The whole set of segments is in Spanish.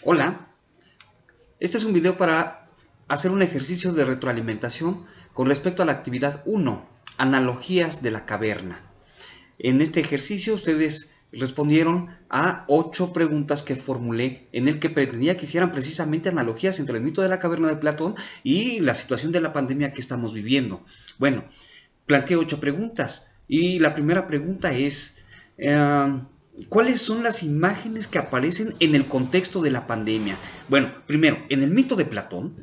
Hola, este es un video para hacer un ejercicio de retroalimentación con respecto a la actividad 1, analogías de la caverna. En este ejercicio ustedes respondieron a 8 preguntas que formulé en el que pretendía que hicieran precisamente analogías entre el mito de la caverna de Platón y la situación de la pandemia que estamos viviendo. Bueno, planteé 8 preguntas y la primera pregunta es ¿cuáles son las imágenes que aparecen en el contexto de la pandemia? Bueno, primero, en el mito de Platón,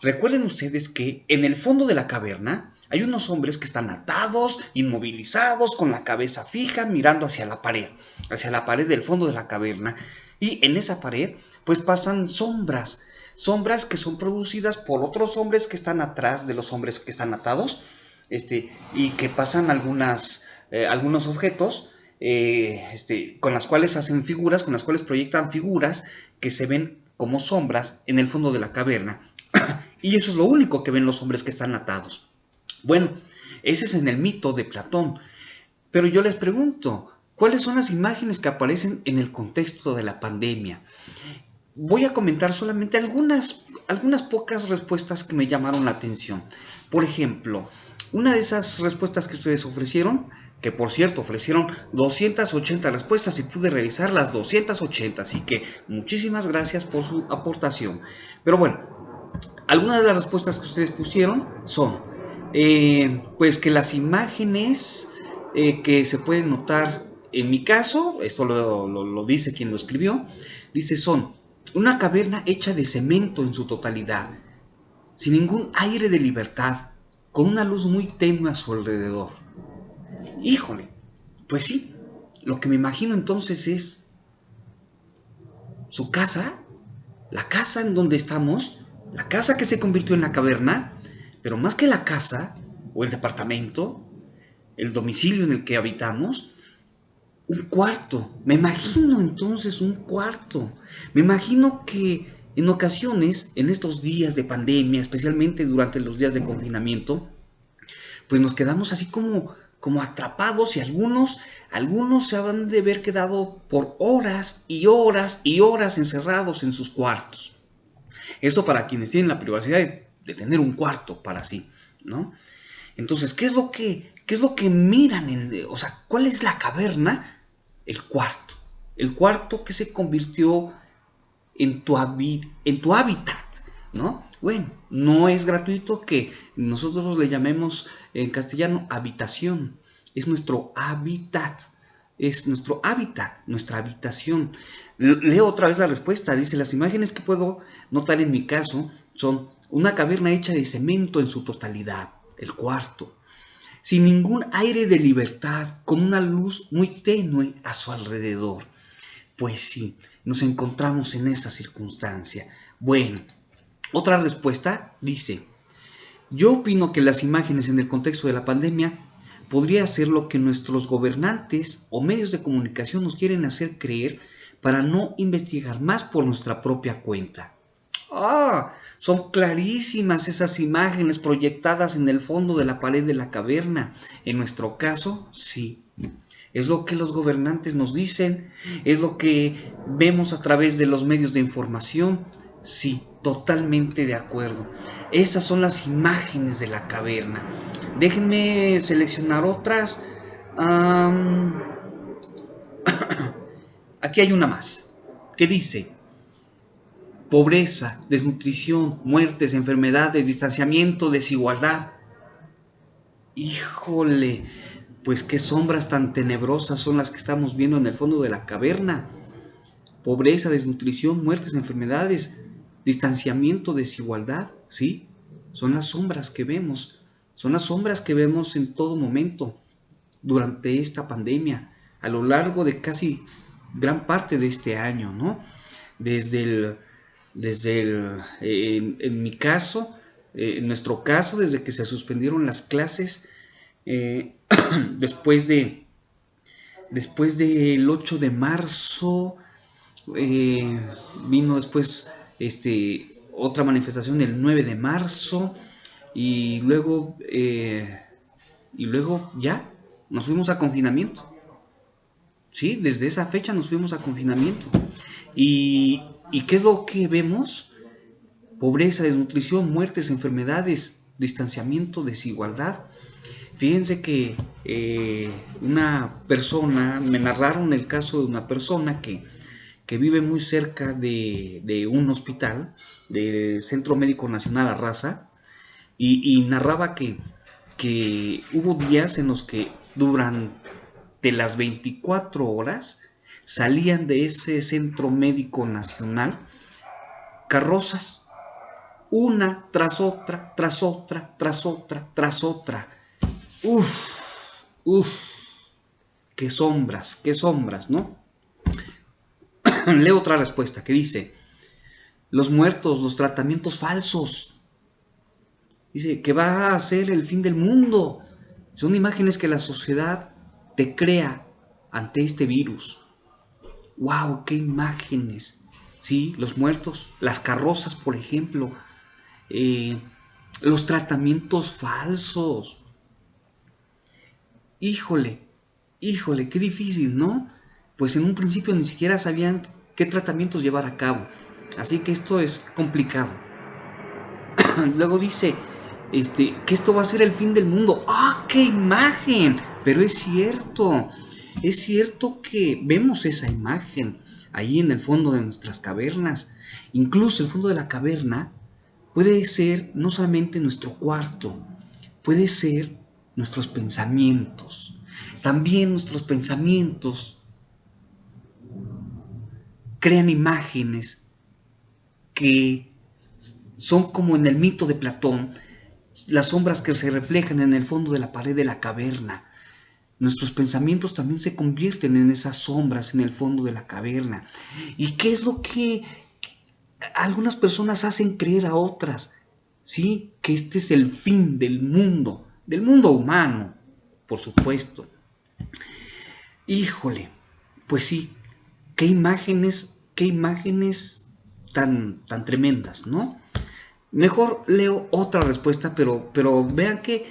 recuerden ustedes que en el fondo de la caverna hay unos hombres que están atados, inmovilizados, con la cabeza fija, mirando hacia la pared del fondo de la caverna. Y en esa pared, pues pasan sombras, sombras que son producidas por otros hombres que están atrás de los hombres que están atados, y que pasan algunos objetos, con las cuales hacen figuras, con las cuales proyectan figuras que se ven como sombras en el fondo de la caverna. Y eso es lo único que ven los hombres que están atados. Bueno, ese es en el mito de Platón. Pero yo les pregunto, ¿cuáles son las imágenes que aparecen en el contexto de la pandemia? Voy a comentar solamente algunas pocas respuestas que me llamaron la atención. Por ejemplo, una de esas respuestas que ustedes ofrecieron, que por cierto ofrecieron 280 respuestas y pude revisar las 280, así que muchísimas gracias por su aportación. Pero bueno, algunas de las respuestas que ustedes pusieron son, pues que las imágenes que se pueden notar en mi caso, esto lo dice quien lo escribió, dice son una caverna hecha de cemento en su totalidad, sin ningún aire de libertad, con una luz muy tenue a su alrededor. Híjole, pues sí, lo que me imagino entonces es su casa, la casa en donde estamos, la casa que se convirtió en la caverna, pero más que la casa o el departamento, el domicilio en el que habitamos, un cuarto. Me imagino entonces un cuarto. Me imagino que en ocasiones, en estos días de pandemia, especialmente durante los días de confinamiento, pues nos quedamos así como atrapados y algunos se han de haber quedado por horas y horas y horas encerrados en sus cuartos. Eso para quienes tienen la privacidad de tener un cuarto para sí, ¿no? Entonces, qué es lo que miran? O sea, ¿cuál es la caverna? El cuarto. El cuarto que se convirtió en tu hábitat, ¿no? Bueno, no es gratuito que nosotros le llamemos en castellano habitación. Es nuestro hábitat. Es nuestro hábitat, nuestra habitación. Leo otra vez la respuesta. Dice, las imágenes que puedo notar en mi caso son una caverna hecha de cemento en su totalidad, el cuarto, sin ningún aire de libertad, con una luz muy tenue a su alrededor. Pues sí, nos encontramos en esa circunstancia. Bueno, otra respuesta dice, yo opino que las imágenes en el contexto de la pandemia podría ser lo que nuestros gobernantes o medios de comunicación nos quieren hacer creer para no investigar más por nuestra propia cuenta. Son clarísimas esas imágenes proyectadas en el fondo de la pared de la caverna. En nuestro caso, sí. Es lo que los gobernantes nos dicen, es lo que vemos a través de los medios de información. Sí, totalmente de acuerdo. Esas son las imágenes de la caverna. Déjenme seleccionar otras. Am, Aquí hay una más, que dice, pobreza, desnutrición, muertes, enfermedades, distanciamiento, desigualdad. Híjole, pues qué sombras tan tenebrosas son las que estamos viendo en el fondo de la caverna. Pobreza, desnutrición, muertes, enfermedades, distanciamiento, desigualdad, ¿sí? Son las sombras que vemos, son las sombras que vemos en todo momento durante esta pandemia, a lo largo de casi gran parte de este año, ¿no? Desde el, en mi caso, en nuestro caso, desde que se suspendieron las clases, eh, después después del 8 de marzo, eh, vino después otra manifestación el 9 de marzo y luego ya nos fuimos a confinamiento. Sí, desde esa fecha nos fuimos a confinamiento. Y ¿Y qué es lo que vemos? Pobreza, desnutrición, muertes, enfermedades, distanciamiento, desigualdad. Fíjense que una persona, me narraron el caso de una persona que vive muy cerca de un hospital, del Centro Médico Nacional Arrasa, y narraba que hubo días en los que durante las 24 horas salían de ese Centro Médico Nacional carrozas, una tras otra, tras otra, tras otra, tras otra. Uf, uf, qué sombras, ¿no? Leo otra respuesta que dice, los muertos, los tratamientos falsos. Dice que va a ser el fin del mundo. Son imágenes que la sociedad te crea ante este virus. ¡Wow! ¡Qué imágenes! Sí, los muertos, las carrozas, por ejemplo, los tratamientos falsos. Híjole, híjole, qué difícil, ¿no? Pues en un principio ni siquiera sabían qué tratamientos llevar a cabo. Así que esto es complicado. Luego dice, que esto va a ser el fin del mundo. ¡Ah, qué imagen! Pero es cierto que vemos esa imagen ahí en el fondo de nuestras cavernas. Incluso el fondo de la caverna puede ser no solamente nuestro cuarto, puede ser nuestros pensamientos. También nuestros pensamientos crean imágenes que son como en el mito de Platón, las sombras que se reflejan en el fondo de la pared de la caverna. Nuestros pensamientos también se convierten en esas sombras en el fondo de la caverna. ¿Y qué es lo que algunas personas hacen creer a otras? Sí, que este es el fin del mundo humano, por supuesto. Híjole, pues sí, qué imágenes tan tremendas, ¿no? Mejor leo otra respuesta, pero vean que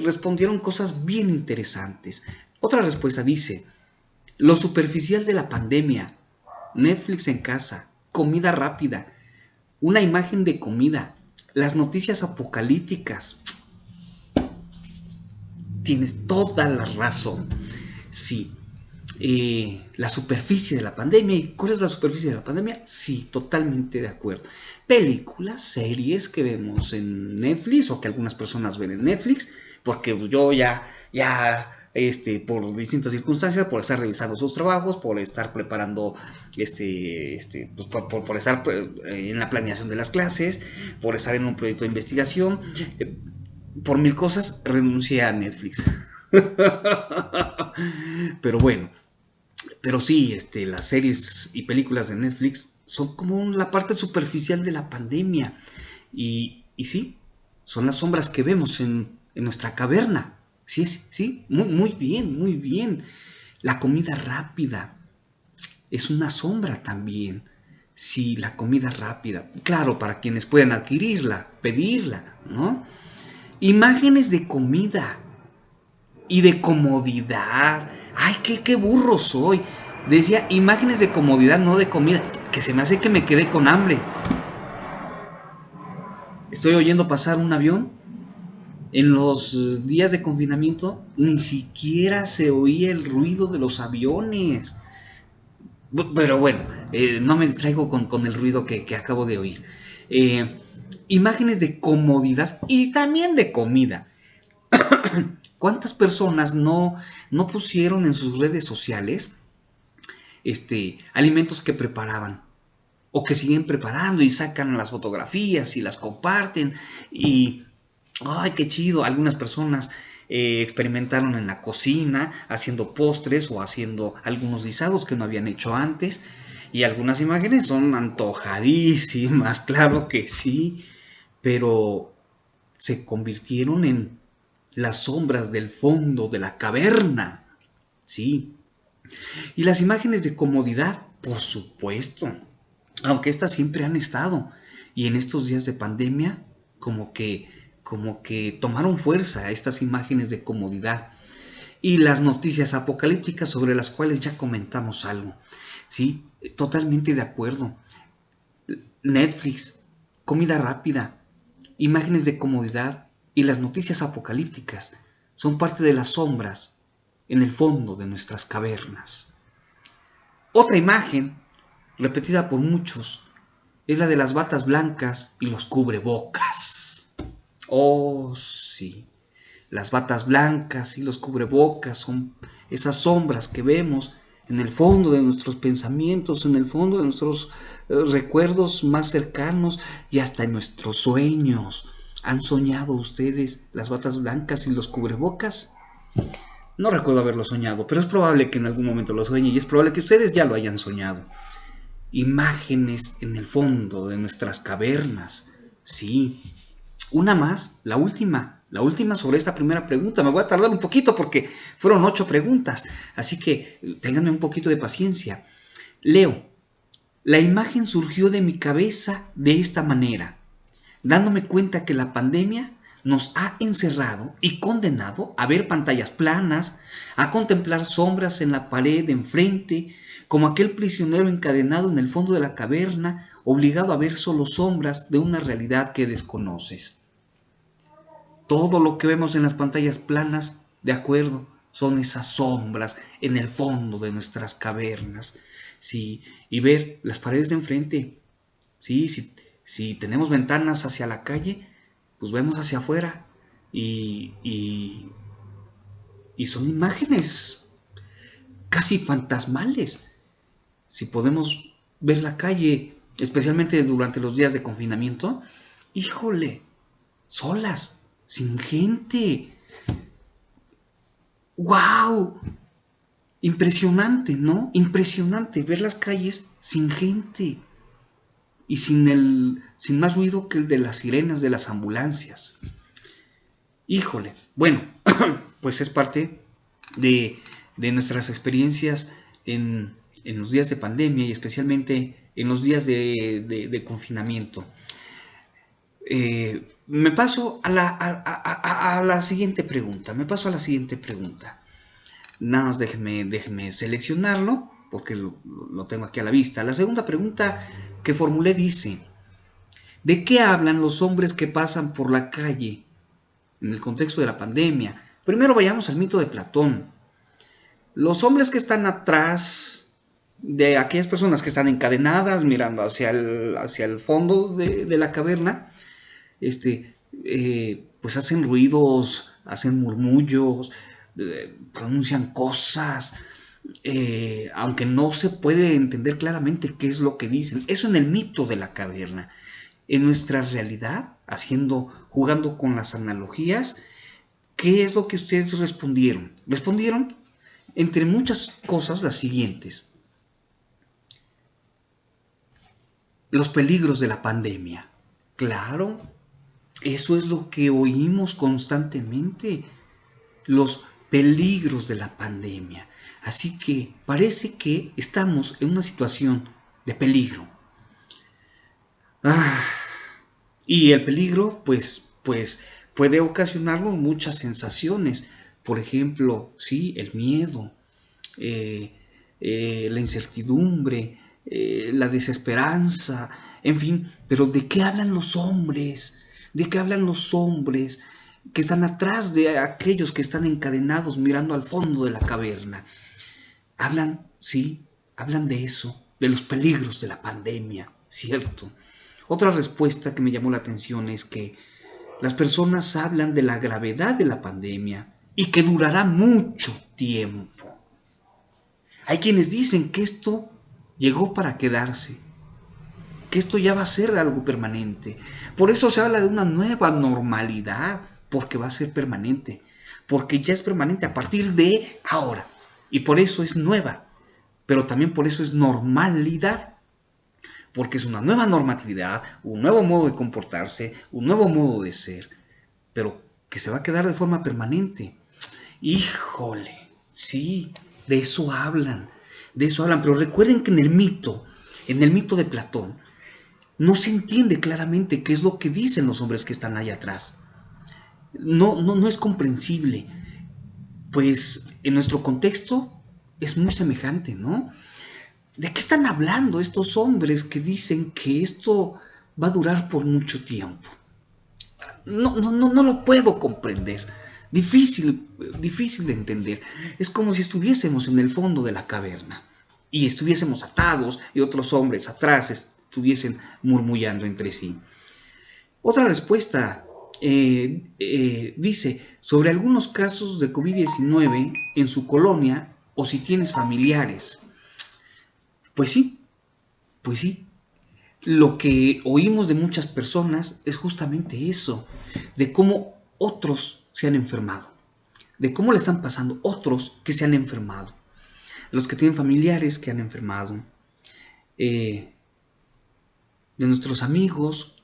respondieron cosas bien interesantes. Otra respuesta dice, lo superficial de la pandemia, Netflix en casa, comida rápida, una imagen de comida, las noticias apocalípticas. Tienes toda la razón. Sí, la superficie de la pandemia. ¿Y cuál es la superficie de la pandemia? Sí, totalmente de acuerdo. Películas, series que vemos en Netflix o que algunas personas ven en Netflix, porque yo ya por distintas circunstancias, por estar revisando sus trabajos, por estar preparando, pues por estar en la planeación de las clases, por estar en un proyecto de investigación, por mil cosas renuncié a Netflix. Pero bueno, pero sí, las series y películas de Netflix son como la parte superficial de la pandemia. Y sí, son las sombras que vemos en nuestra caverna. Sí, sí, muy bien, muy bien. La comida rápida es una sombra también. Sí, la comida rápida. Claro, para quienes puedan adquirirla, pedirla, ¿no? Imágenes de comida y de comodidad. Ay, qué burro soy. Decía imágenes de comodidad, no de comida. Que se me hace que me quedé con hambre. Estoy oyendo pasar un avión. En los días de confinamiento ni siquiera se oía el ruido de los aviones. Pero bueno, no me distraigo con el ruido que acabo de oír. Imágenes de comodidad y también de comida. ¿Cuántas personas no pusieron en sus redes sociales alimentos que preparaban o que siguen preparando y sacan las fotografías y las comparten y ay, qué chido? Algunas personas experimentaron en la cocina haciendo postres o haciendo algunos guisados que no habían hecho antes y algunas imágenes son antojadísimas, claro que sí, pero se convirtieron en las sombras del fondo de la caverna. Sí. Y las imágenes de comodidad, por supuesto. Aunque estas siempre han estado. Y en estos días de pandemia, como que tomaron fuerza estas imágenes de comodidad. Y las noticias apocalípticas sobre las cuales ya comentamos algo. Sí, totalmente de acuerdo. Netflix, comida rápida, imágenes de comodidad y las noticias apocalípticas son parte de las sombras en el fondo de nuestras cavernas. Otra imagen, repetida por muchos, es la de las batas blancas y los cubrebocas. Oh, sí. Las batas blancas y los cubrebocas son esas sombras que vemos en el fondo de nuestros pensamientos, en el fondo de nuestros recuerdos más cercanos y hasta en nuestros sueños. ¿Han soñado ustedes las batas blancas y los cubrebocas? No recuerdo haberlo soñado, pero es probable que en algún momento lo sueñe y es probable que ustedes ya lo hayan soñado. Imágenes en el fondo de nuestras cavernas. Sí. Una más, la última sobre esta primera pregunta. Me voy a tardar un poquito porque fueron 8 preguntas, así que ténganme un poquito de paciencia. Leo, la imagen surgió de mi cabeza de esta manera, dándome cuenta que la pandemia nos ha encerrado y condenado a ver pantallas planas, a contemplar sombras en la pared de enfrente, como aquel prisionero encadenado en el fondo de la caverna, obligado a ver solo sombras de una realidad que desconoces. Todo lo que vemos en las pantallas planas, de acuerdo, son esas sombras en el fondo de nuestras cavernas. Sí, y ver las paredes de enfrente. Sí, si tenemos ventanas hacia la calle, pues vemos hacia afuera. Y son imágenes casi fantasmales. Si podemos ver la calle, especialmente durante los días de confinamiento, híjole, solas, sin gente. ¡Wow! Impresionante, ¿no? Impresionante ver las calles sin gente y sin más ruido que el de las sirenas de las ambulancias. Híjole, bueno, pues es parte de nuestras experiencias en los días de pandemia y especialmente en los días de confinamiento. Me paso a la siguiente pregunta. Nada más déjenme seleccionarlo porque lo tengo aquí a la vista. La segunda pregunta que formulé dice: ¿de qué hablan los hombres que pasan por la calle en el contexto de la pandemia? Primero vayamos al mito de Platón. Los hombres que están atrás de aquellas personas que están encadenadas mirando hacia el fondo de la caverna, pues hacen ruidos, hacen murmullos, pronuncian cosas, aunque no se puede entender claramente qué es lo que dicen. Eso en el mito de la caverna. En nuestra realidad, jugando con las analogías, ¿qué es lo que ustedes respondieron? Respondieron, entre muchas cosas, las siguientes: los peligros de la pandemia. Claro, eso es lo que oímos constantemente, los peligros de la pandemia. Así que parece que estamos en una situación de peligro. Y el peligro, pues puede ocasionarnos muchas sensaciones. Por ejemplo, sí, el miedo, la incertidumbre, la desesperanza, en fin. Pero ¿de qué hablan los hombres? ¿De qué hablan los hombres que están atrás de aquellos que están encadenados mirando al fondo de la caverna? Hablan, sí, hablan de eso, de los peligros de la pandemia, ¿cierto? Otra respuesta que me llamó la atención es que las personas hablan de la gravedad de la pandemia y que durará mucho tiempo. Hay quienes dicen que esto llegó para quedarse, que esto ya va a ser algo permanente. Por eso se habla de una nueva normalidad, porque va a ser permanente, porque ya es permanente a partir de ahora. Y por eso es nueva, pero también por eso es normalidad, porque es una nueva normatividad, un nuevo modo de comportarse, un nuevo modo de ser, pero que se va a quedar de forma permanente. Híjole, sí, de eso hablan, pero recuerden que en el mito de Platón, no se entiende claramente qué es lo que dicen los hombres que están allá atrás. No es comprensible, pues en nuestro contexto es muy semejante, ¿no? ¿De qué están hablando estos hombres que dicen que esto va a durar por mucho tiempo? No lo puedo comprender. Difícil de entender. Es como si estuviésemos en el fondo de la caverna y estuviésemos atados y otros hombres atrás estuviesen murmullando entre sí. Otra respuesta dice sobre algunos casos de COVID-19 en su colonia o si tienes familiares. Pues sí, pues sí. Lo que oímos de muchas personas es justamente eso, de cómo otros se han enfermado, de cómo le están pasando otros que se han enfermado, los que tienen familiares que han enfermado, de nuestros amigos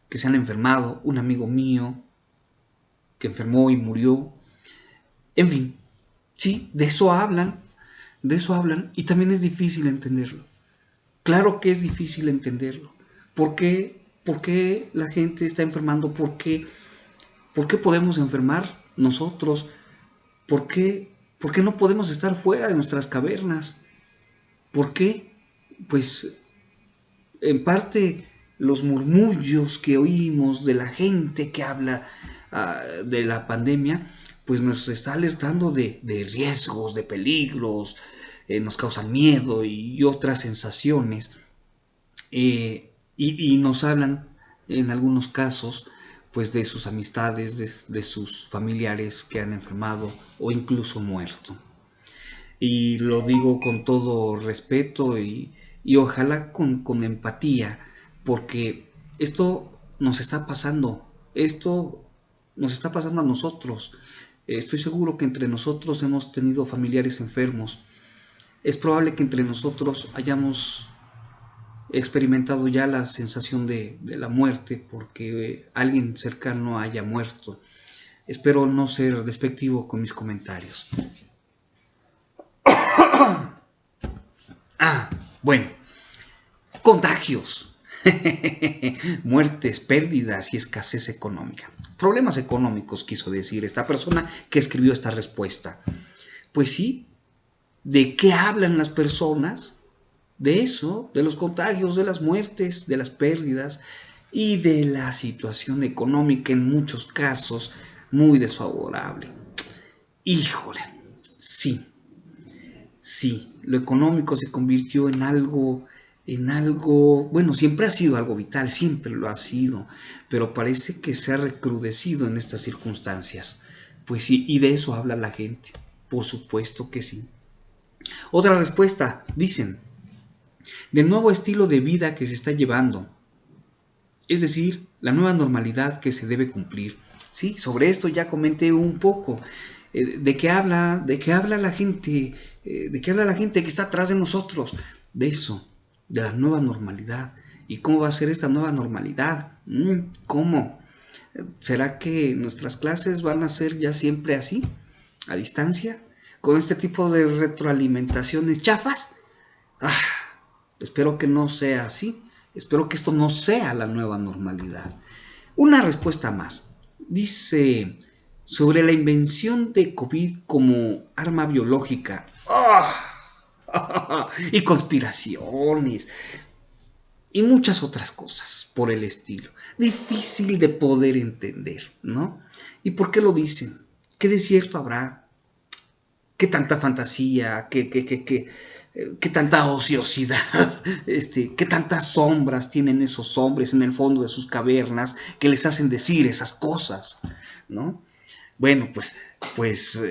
que se han enfermado, un amigo mío que enfermó y murió, en fin, sí, de eso hablan y también es difícil entenderlo. Claro que es difícil entenderlo. ¿Por qué? ¿Por qué la gente está enfermando? ¿Por qué podemos enfermar nosotros? ¿Por qué no podemos estar fuera de nuestras cavernas? ¿Por qué? Pues en parte los murmullos que oímos de la gente que habla de la pandemia, pues nos está alertando de riesgos, de peligros, nos causan miedo y otras sensaciones. Y nos hablan en algunos casos pues de sus amistades, de sus familiares que han enfermado o incluso muerto. Y lo digo con todo respeto y ojalá con empatía, porque esto nos está pasando a nosotros. Estoy seguro que entre nosotros hemos tenido familiares enfermos. Es probable que entre nosotros hayamos experimentado ya la sensación de la muerte porque alguien cercano haya muerto. Espero no ser despectivo con mis comentarios. Bueno, contagios, muertes, pérdidas y escasez económica. Problemas económicos, quiso decir esta persona que escribió esta respuesta. Pues sí, ¿de qué hablan las personas? De eso, de los contagios, de las muertes, de las pérdidas y de la situación económica en muchos casos muy desfavorable. Híjole, sí, sí, lo económico se convirtió en algo, bueno, siempre ha sido algo vital, siempre lo ha sido, pero parece que se ha recrudecido en estas circunstancias. Pues sí, y de eso habla la gente, por supuesto que sí. Otra respuesta, dicen, del nuevo estilo de vida que se está llevando, es decir, la nueva normalidad que se debe cumplir. Sí, sobre esto ya comenté un poco. ¿De qué habla? ¿De qué habla la gente? ¿De qué habla la gente que está atrás de nosotros? De eso, de la nueva normalidad. ¿Y cómo va a ser esta nueva normalidad? ¿Cómo? ¿Será que nuestras clases van a ser ya siempre así? ¿A distancia? ¿Con este tipo de retroalimentaciones chafas? Ah, espero que no sea así. Espero que esto no sea la nueva normalidad. Una respuesta más. Dice sobre la invención de COVID como arma biológica. Y conspiraciones. Y muchas otras cosas por el estilo. Difícil de poder entender, ¿no? ¿Y por qué lo dicen? ¿Qué desierto habrá? ¿Qué tanta fantasía? ¿Qué tanta ociosidad? ¿Qué tantas sombras tienen esos hombres en el fondo de sus cavernas que les hacen decir esas cosas? ¿No? Bueno, pues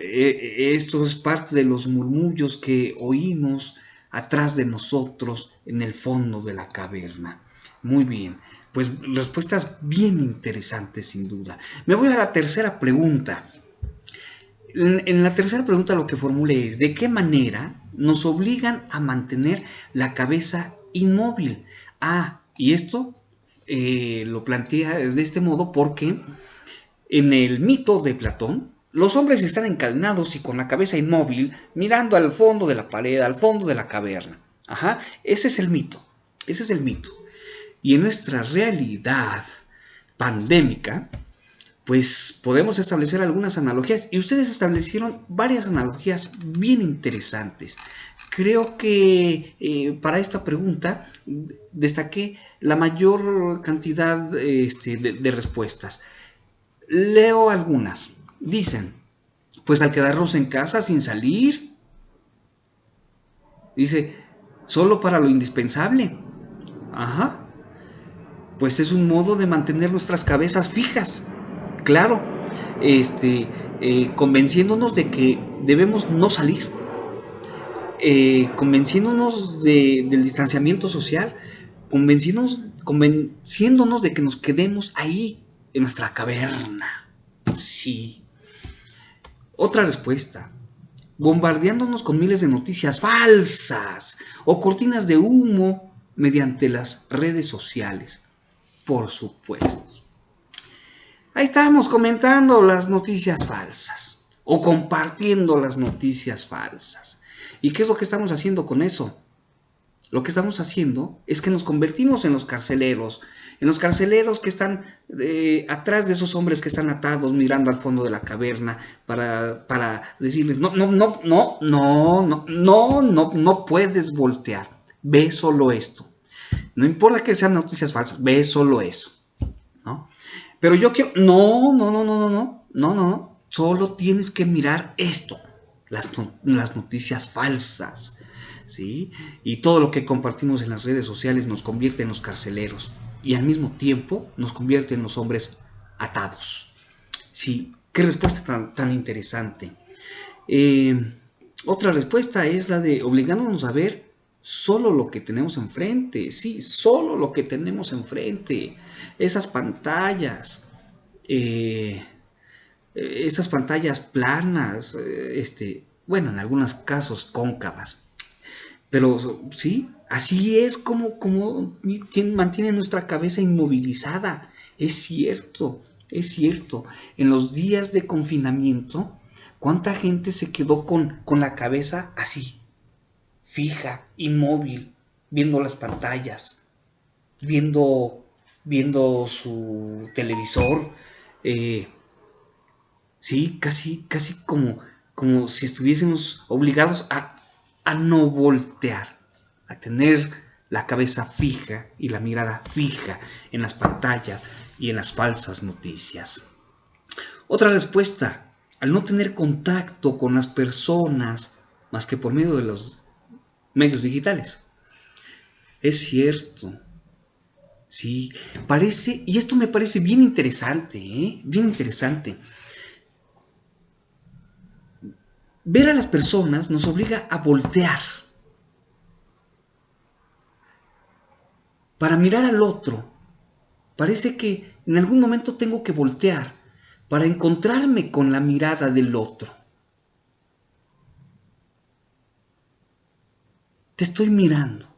esto es parte de los murmullos que oímos atrás de nosotros en el fondo de la caverna. Muy bien, pues respuestas bien interesantes sin duda. Me voy a la tercera pregunta. En la tercera pregunta lo que formule es, ¿de qué manera nos obligan a mantener la cabeza inmóvil? Y esto lo plantea de este modo porque en el mito de Platón, los hombres están encadenados y con la cabeza inmóvil, mirando al fondo de la pared, al fondo de la caverna. Ese es el mito, ese es el mito. Y en nuestra realidad pandémica, pues podemos establecer algunas analogías y ustedes establecieron varias analogías bien interesantes. creo que para esta pregunta destaqué la mayor cantidad de respuestas. Leo algunas. Dicen, pues al quedarnos en casa sin salir. Dice, solo para lo indispensable. Ajá. Pues es un modo de mantener nuestras cabezas fijas. Claro. Convenciéndonos de que debemos no salir. Convenciéndonos del distanciamiento social. Convenciéndonos de que nos quedemos ahí, en nuestra caverna. Sí. Otra respuesta. Bombardeándonos con miles de noticias falsas o cortinas de humo mediante las redes sociales. Por supuesto. Ahí estábamos comentando las noticias falsas o compartiendo las noticias falsas. ¿Y qué es lo que estamos haciendo con eso? Lo que estamos haciendo es que nos convertimos en los carceleros que están atrás de esos hombres que están atados mirando al fondo de la caverna para decirles, no puedes voltear, ve solo esto. No importa que sean noticias falsas, ve solo eso, ¿no? Pero yo quiero, no, solo tienes que mirar esto, las noticias falsas. ¿Sí? Y todo lo que compartimos en las redes sociales nos convierte en los carceleros y al mismo tiempo nos convierte en los hombres atados. Sí, qué respuesta tan interesante. Otra respuesta es la de obligándonos a ver solo lo que tenemos enfrente. Sí, solo lo que tenemos enfrente. Esas pantallas. Esas pantallas planas. Bueno, en algunos casos cóncavas. Pero sí, así es como mantiene nuestra cabeza inmovilizada. Es cierto, es cierto. En los días de confinamiento, ¿cuánta gente se quedó con la cabeza así, fija, inmóvil, viendo las pantallas, viendo su televisor? Sí, casi como si estuviésemos obligados a no voltear, a tener la cabeza fija y la mirada fija en las pantallas y en las falsas noticias. Otra respuesta, al no tener contacto con las personas más que por medio de los medios digitales. Es cierto. Sí, parece, y esto me parece bien interesante, bien interesante. Ver a las personas nos obliga a voltear para mirar al otro. Parece que en algún momento tengo que voltear para encontrarme con la mirada del otro. Te estoy mirando,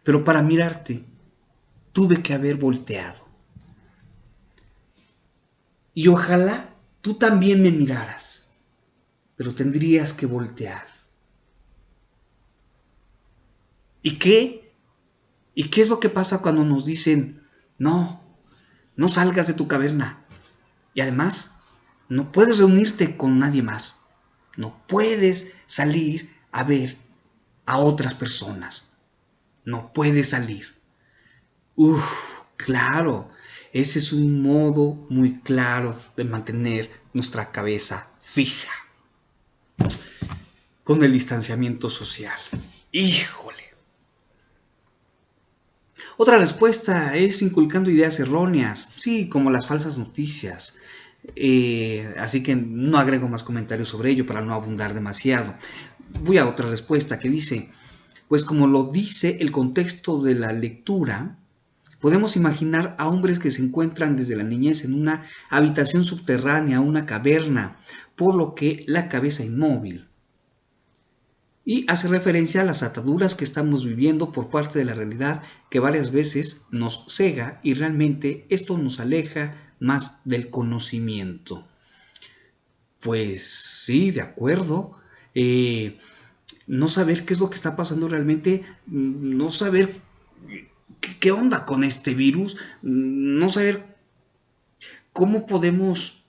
pero para mirarte tuve que haber volteado. Y ojalá tú también me miraras, pero tendrías que voltear. ¿Y qué? ¿Y qué es lo que pasa cuando nos dicen, no salgas de tu caverna? Y además, no puedes reunirte con nadie más. No puedes salir a ver a otras personas. No puedes salir. Claro, ese es un modo muy claro de mantener nuestra cabeza fija. Con el distanciamiento social. Híjole. Otra respuesta es inculcando ideas erróneas, sí, como las falsas noticias. Así que no agrego más comentarios sobre ello para no abundar demasiado. Voy a otra respuesta que dice, pues como lo dice el contexto de la lectura, podemos imaginar a hombres que se encuentran desde la niñez en una habitación subterránea, una caverna, por lo que la cabeza inmóvil. Y hace referencia a las ataduras que estamos viviendo por parte de la realidad que varias veces nos cega y realmente esto nos aleja más del conocimiento. Pues sí, de acuerdo. No saber qué es lo que está pasando realmente, no saber qué onda con este virus, no saber cómo podemos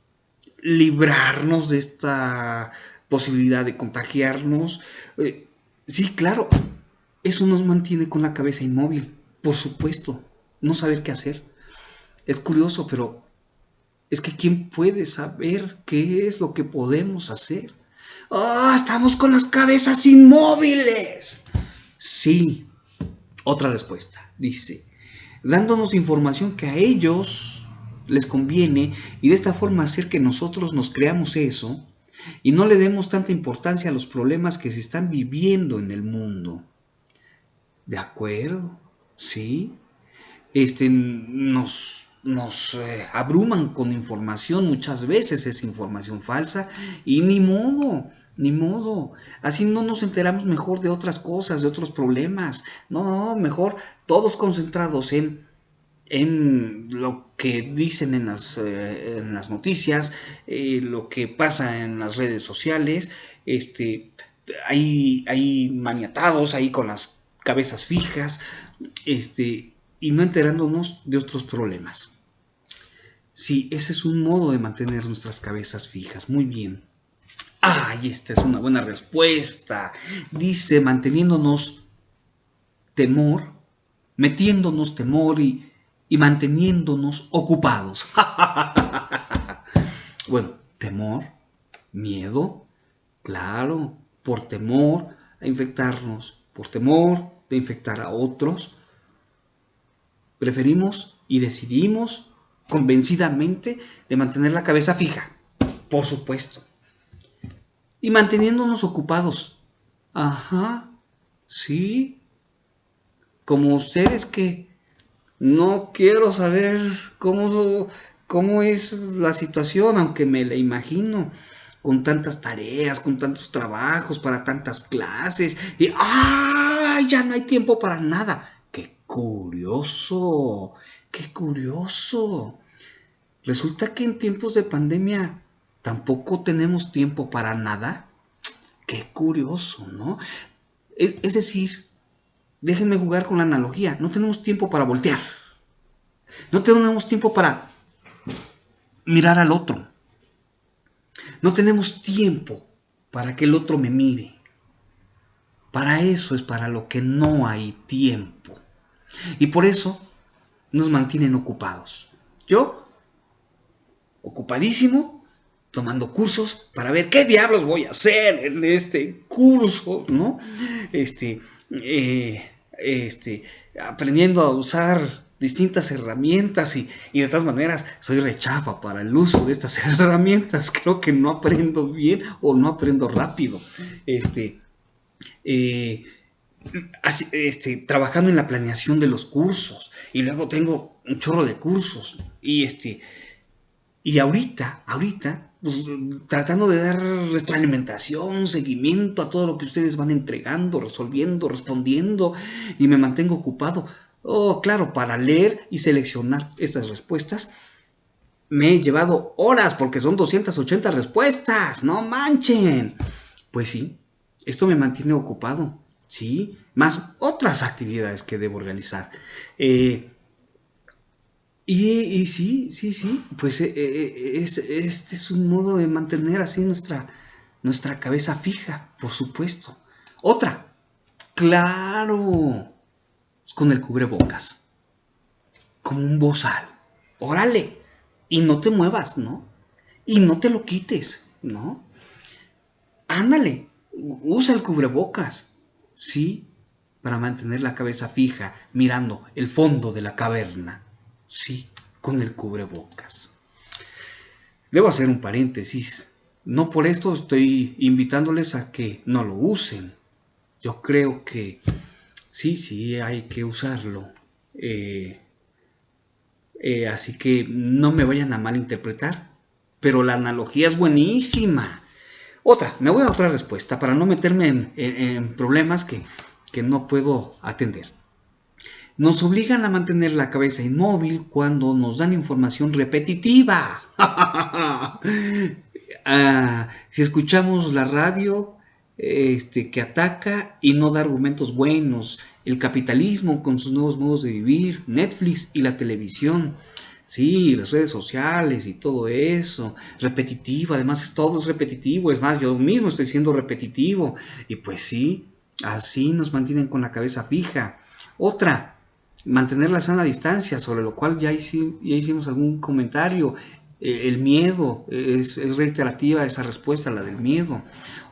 librarnos de esta posibilidad de contagiarnos. Sí, claro, eso nos mantiene con la cabeza inmóvil, por supuesto, no saber qué hacer. Es curioso, pero es que ¿quién puede saber qué es lo que podemos hacer? ¡Ah! ¡Estamos con las cabezas inmóviles! Sí, otra respuesta. Dice, dándonos información que a ellos les conviene y de esta forma hacer que nosotros nos creamos eso y no le demos tanta importancia a los problemas que se están viviendo en el mundo. ¿De acuerdo? Sí. Nos abruman con información, muchas veces es información falsa y ni modo, ni modo. Así no nos enteramos mejor de otras cosas, de otros problemas. No, no, mejor todos concentrados en lo que dicen en las noticias, lo que pasa en las redes sociales. Hay maniatados ahí con las cabezas fijas, y no enterándonos de otros problemas. Sí, ese es un modo de mantener nuestras cabezas fijas. Muy bien. ¡Ay, esta es una buena respuesta! Dice, manteniéndonos temor, metiéndonos temor y manteniéndonos ocupados. Bueno, temor, miedo, claro, por temor a infectarnos, por temor de infectar a otros, preferimos y decidimos convencidamente de mantener la cabeza fija, por supuesto, y manteniéndonos ocupados. Ajá, sí, como ustedes que no quiero saber cómo es la situación, aunque me la imagino, con tantas tareas, con tantos trabajos, para tantas clases, y ¡ah! Ya no hay tiempo para nada. ¡Qué curioso! ¡Qué curioso! Resulta que en tiempos de pandemia tampoco tenemos tiempo para nada. ¡Qué curioso!, ¿no? Es decir, déjenme jugar con la analogía, no tenemos tiempo para voltear. No tenemos tiempo para mirar al otro. No tenemos tiempo para que el otro me mire. Para eso es para lo que no hay tiempo. Y por eso nos mantienen ocupados. Yo, ocupadísimo, tomando cursos para ver qué diablos voy a hacer en este curso, ¿no? Este, eh, aprendiendo a usar distintas herramientas y de todas maneras soy rechafa para el uso de estas herramientas. Creo que no aprendo bien o no aprendo rápido. Eh, Trabajando en la planeación de los cursos y luego tengo un chorro de cursos y ahorita, pues, tratando de dar retroalimentación, seguimiento a todo lo que ustedes van entregando, resolviendo, respondiendo, y me mantengo ocupado. Oh, claro, para leer y seleccionar estas respuestas me he llevado horas porque son 280 respuestas, no manchen. Pues sí, esto me mantiene ocupado, sí, más otras actividades que debo realizar. Y sí, pues este es un modo de mantener así nuestra cabeza fija, por supuesto. Otra, claro, con el cubrebocas, como un bozal. Órale, y no te muevas, ¿no? Y no te lo quites, ¿no? Ándale, usa el cubrebocas, ¿sí? Para mantener la cabeza fija, mirando el fondo de la caverna. Sí, con el cubrebocas. Debo hacer un paréntesis. No por esto estoy invitándoles a que no lo usen. Yo creo que sí, hay que usarlo. Así que no me vayan a malinterpretar. Pero la analogía es buenísima. Me voy a otra respuesta para no meterme en problemas que no puedo atender. Nos obligan a mantener la cabeza inmóvil cuando nos dan información repetitiva. Si escuchamos la radio que ataca y no da argumentos buenos, el capitalismo con sus nuevos modos de vivir, Netflix y la televisión, sí, las redes sociales y todo eso, repetitivo, además todo es repetitivo, es más, yo mismo estoy siendo repetitivo, y pues sí, Así nos mantienen con la cabeza fija. Otra, mantener la sana distancia, sobre lo cual ya hicimos algún comentario. El miedo, es reiterativa esa respuesta, la del miedo.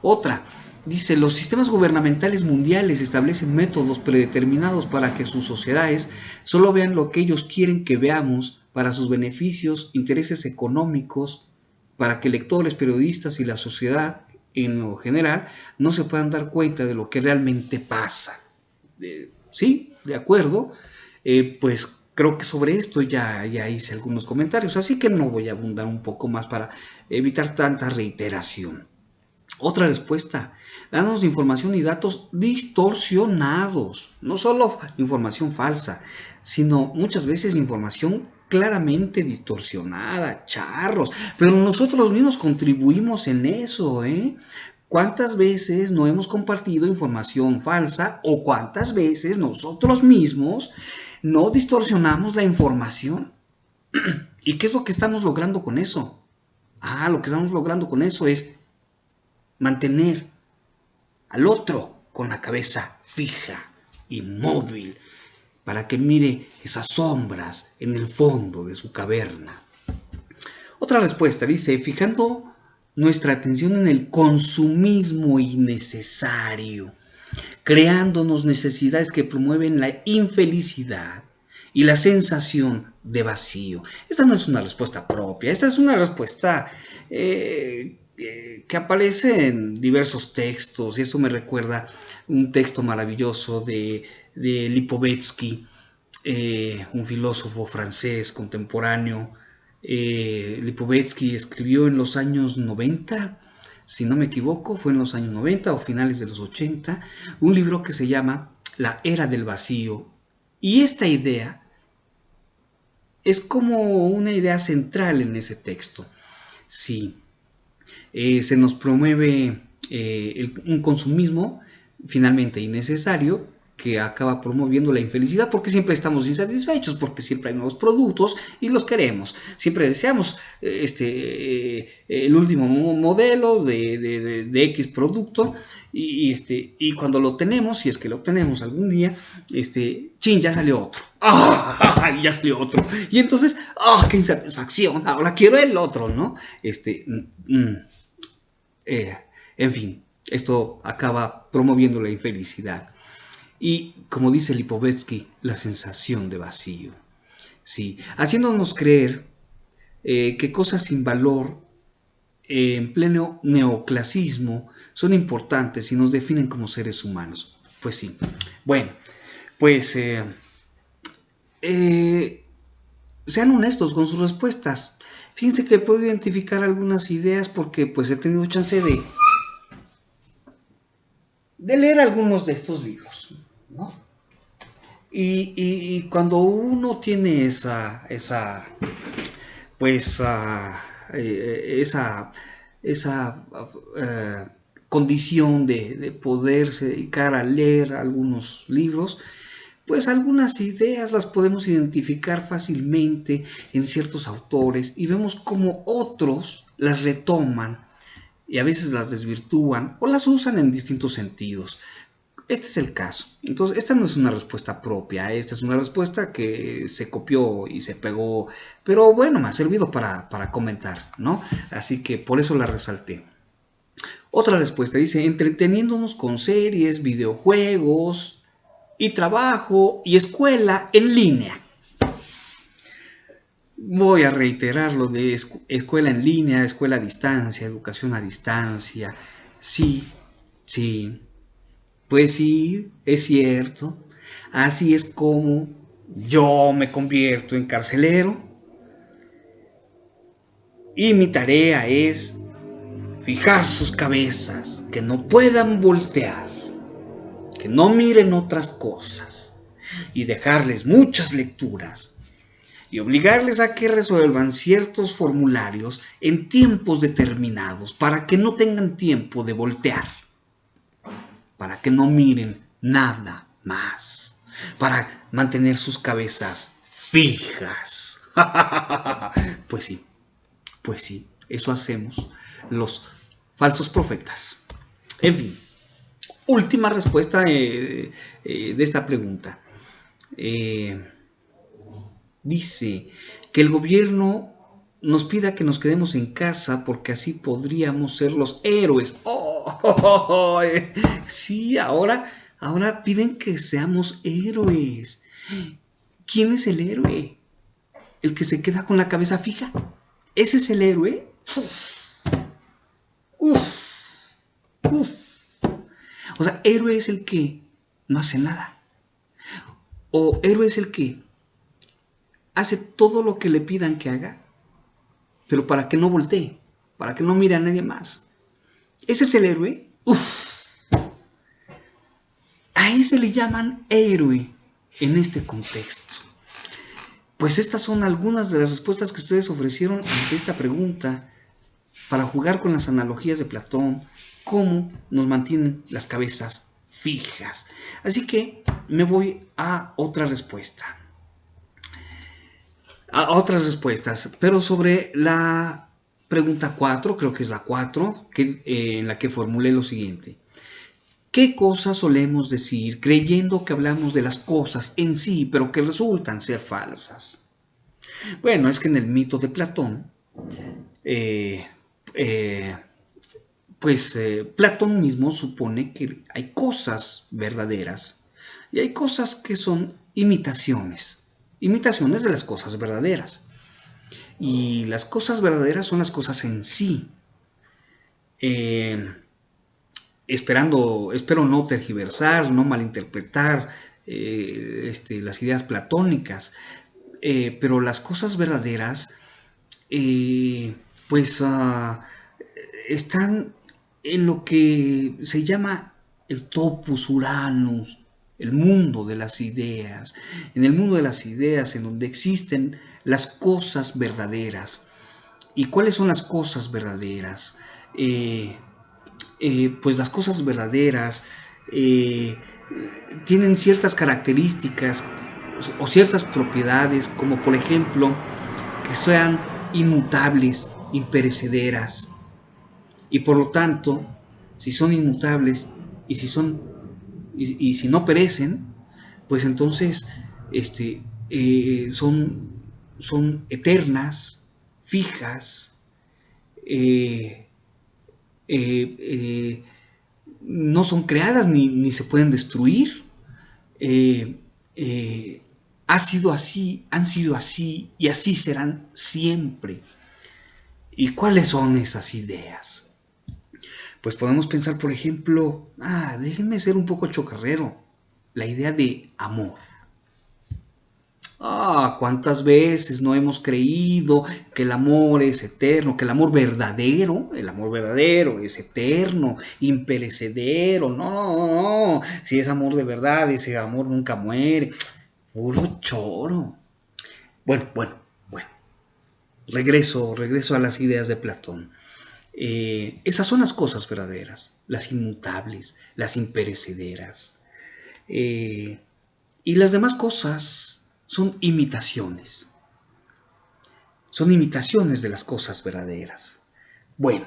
Otra, dice, los sistemas gubernamentales mundiales establecen métodos predeterminados para que sus sociedades solo vean lo que ellos quieren que veamos para sus beneficios, intereses económicos, para que lectores, periodistas y la sociedad en lo general no se puedan dar cuenta de lo que realmente pasa. Sí, de acuerdo. Pues creo que sobre esto ya hice algunos comentarios, así que no voy a abundar un poco más para evitar tanta reiteración. Otra respuesta, danos información y datos distorsionados, no solo información falsa, sino muchas veces información claramente distorsionada, charros, pero nosotros mismos contribuimos en eso, ¿eh? ¿Cuántas veces no hemos compartido información falsa o cuántas veces nosotros mismos no distorsionamos la información? ¿Y qué es lo que estamos logrando con eso? Lo que estamos logrando con eso es mantener al otro con la cabeza fija, inmóvil, para que mire esas sombras en el fondo de su caverna. Otra respuesta dice, fijando nuestra atención en el consumismo innecesario, creándonos necesidades que promueven la infelicidad y la sensación de vacío. Esta no es una respuesta propia, esta es una respuesta que aparece en diversos textos, y eso me recuerda un texto maravilloso de Lipovetsky, un filósofo francés contemporáneo. Lipovetsky escribió en los años 90, si no me equivoco, fue en los años 90 o finales de los 80, un libro que se llama La Era del Vacío. Y esta idea es como una idea central en ese texto. Sí, se nos promueve un consumismo finalmente innecesario que acaba promoviendo la infelicidad porque siempre estamos insatisfechos, porque siempre hay nuevos productos y los queremos. Siempre deseamos el último modelo de X producto y cuando lo tenemos, si es que lo obtenemos algún día, ya salió otro. Ya salió otro. Y entonces, qué insatisfacción, ahora quiero el otro, ¿no? En fin, esto acaba promoviendo la infelicidad. Y, como dice Lipovetsky, la sensación de vacío. Sí, haciéndonos creer que cosas sin valor en pleno neoclasismo son importantes y nos definen como seres humanos. Pues sí. Bueno, pues sean honestos con sus respuestas. Fíjense que puedo identificar algunas ideas porque pues he tenido chance de leer algunos de estos libros, ¿no? Y cuando uno tiene esa condición de poderse dedicar a leer algunos libros, pues algunas ideas las podemos identificar fácilmente en ciertos autores y vemos cómo otros las retoman y a veces las desvirtúan o las usan en distintos sentidos. Este es el caso. Entonces, esta no es una respuesta propia, esta es una respuesta que se copió y se pegó, pero bueno, me ha servido para comentar, ¿no? Así que por eso la resalté. Otra respuesta dice, entreteniéndonos con series, videojuegos y trabajo y escuela en línea. Voy a reiterar lo de escuela en línea, escuela a distancia, educación a distancia. Sí, sí. Pues sí, es cierto. Así es como yo me convierto en carcelero. Y mi tarea es fijar sus cabezas, que no puedan voltear, que no miren otras cosas, y dejarles muchas lecturas, y obligarles a que resuelvan ciertos formularios en tiempos determinados, para que no tengan tiempo de voltear, para que no miren nada más, para mantener sus cabezas fijas. Pues sí, eso hacemos los falsos profetas. En fin, última respuesta de esta pregunta. Dice que el gobierno nos pida que nos quedemos en casa porque así podríamos ser los héroes. Oh, sí, ahora piden que seamos héroes. ¿Quién es el héroe? ¿El que se queda con la cabeza fija? ¿Ese es el héroe? Uf, uf. O sea, héroe es el que no hace nada. O héroe es el que hace todo lo que le pidan que haga, pero para que no voltee, para que no mire a nadie más. ¿Ese es el héroe? Uf. A ese le llaman héroe en este contexto. Pues estas son algunas de las respuestas que ustedes ofrecieron ante esta pregunta para jugar con las analogías de Platón, cómo nos mantienen las cabezas fijas. Así que me voy a otra respuesta. A otras respuestas, pero sobre la pregunta 4, creo que es la 4, en la que formulé lo siguiente. ¿Qué cosas solemos decir creyendo que hablamos de las cosas en sí, pero que resultan ser falsas? Bueno, es que en el mito de Platón, Platón mismo supone que hay cosas verdaderas y hay cosas que son imitaciones de las cosas verdaderas. Y las cosas verdaderas son las cosas en sí. Espero no tergiversar, no malinterpretar las ideas platónicas, pero las cosas verdaderas están en lo que se llama el topus uranus, el mundo de las ideas. En el mundo de las ideas, en donde existen las cosas verdaderas. ¿Y cuáles son las cosas verdaderas? Pues las cosas verdaderas tienen ciertas características o ciertas propiedades, como por ejemplo que sean inmutables, imperecederas, y por lo tanto, si son inmutables y si no perecen, pues entonces son eternas, fijas, no son creadas ni se pueden destruir. Han sido así y así serán siempre. ¿Y cuáles son esas ideas? Pues podemos pensar, por ejemplo, déjenme ser un poco chocarrero, la idea de amor. ¿Cuántas veces no hemos creído que el amor es eterno, que el amor verdadero es eterno, imperecedero? No. Si es amor de verdad, ese amor nunca muere. Puro choro. Bueno. Regreso a las ideas de Platón. Esas son las cosas verdaderas, las inmutables, las imperecederas. Y las demás cosas son imitaciones. Son imitaciones de las cosas verdaderas. Bueno,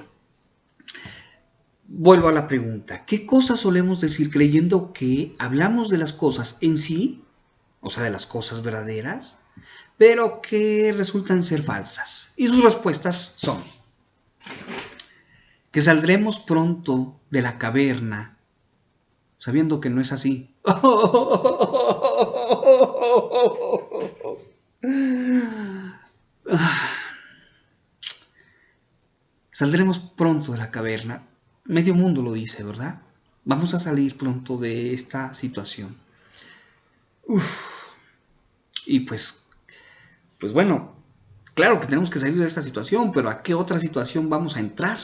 vuelvo a la pregunta. ¿Qué cosas solemos decir creyendo que hablamos de las cosas en sí, o sea, de las cosas verdaderas, pero que resultan ser falsas? Y sus respuestas son que saldremos pronto de la caverna, sabiendo que no es así. Saldremos pronto de la caverna. Medio mundo lo dice, ¿verdad? Vamos a salir pronto de esta situación. Y pues bueno, claro que tenemos que salir de esta situación, pero ¿a qué otra situación vamos a entrar?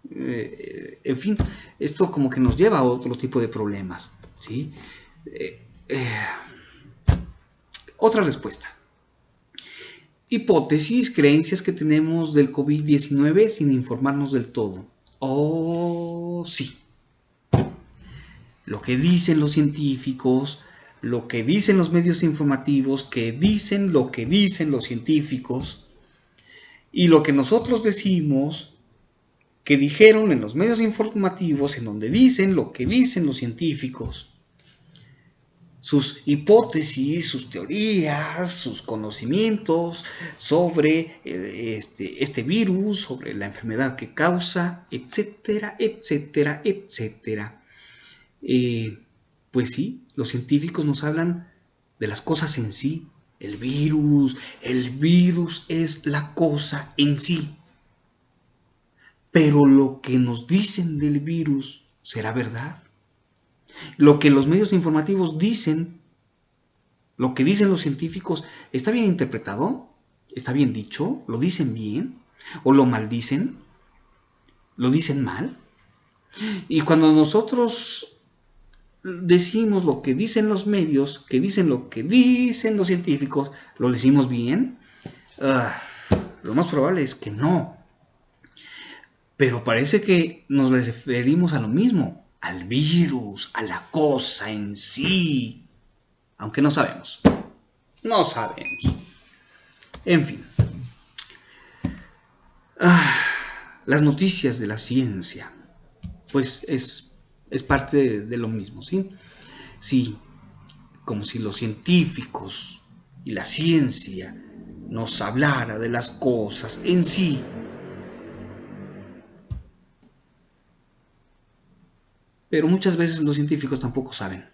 En fin, esto como que nos lleva a otro tipo de problemas, ¿sí? Otra respuesta. Hipótesis, creencias que tenemos del COVID-19 sin informarnos del todo. Sí. Lo que dicen los científicos, lo que dicen los medios informativos, que dicen lo que dicen los científicos, y lo que nosotros decimos que dijeron en los medios informativos, en donde dicen lo que dicen los científicos, sus hipótesis, sus teorías, sus conocimientos sobre este virus, sobre la enfermedad que causa, etcétera, etcétera, etcétera. Pues sí, los científicos nos hablan de las cosas en sí. El virus es la cosa en sí. Pero lo que nos dicen del virus, ¿será verdad? Lo que los medios informativos dicen, lo que dicen los científicos, ¿está bien interpretado? ¿Está bien dicho? ¿Lo dicen bien? ¿O lo maldicen? ¿Lo dicen mal? Y cuando nosotros decimos lo que dicen los medios, que dicen lo que dicen los científicos, ¿lo decimos bien? Lo más probable es que no. Pero parece que nos referimos a lo mismo, al virus, a la cosa en sí. Aunque no sabemos. No sabemos. En fin. Las noticias de la ciencia. Pues es parte de lo mismo, ¿sí? Sí, como si los científicos y la ciencia nos hablara de las cosas en sí. Pero muchas veces los científicos tampoco saben.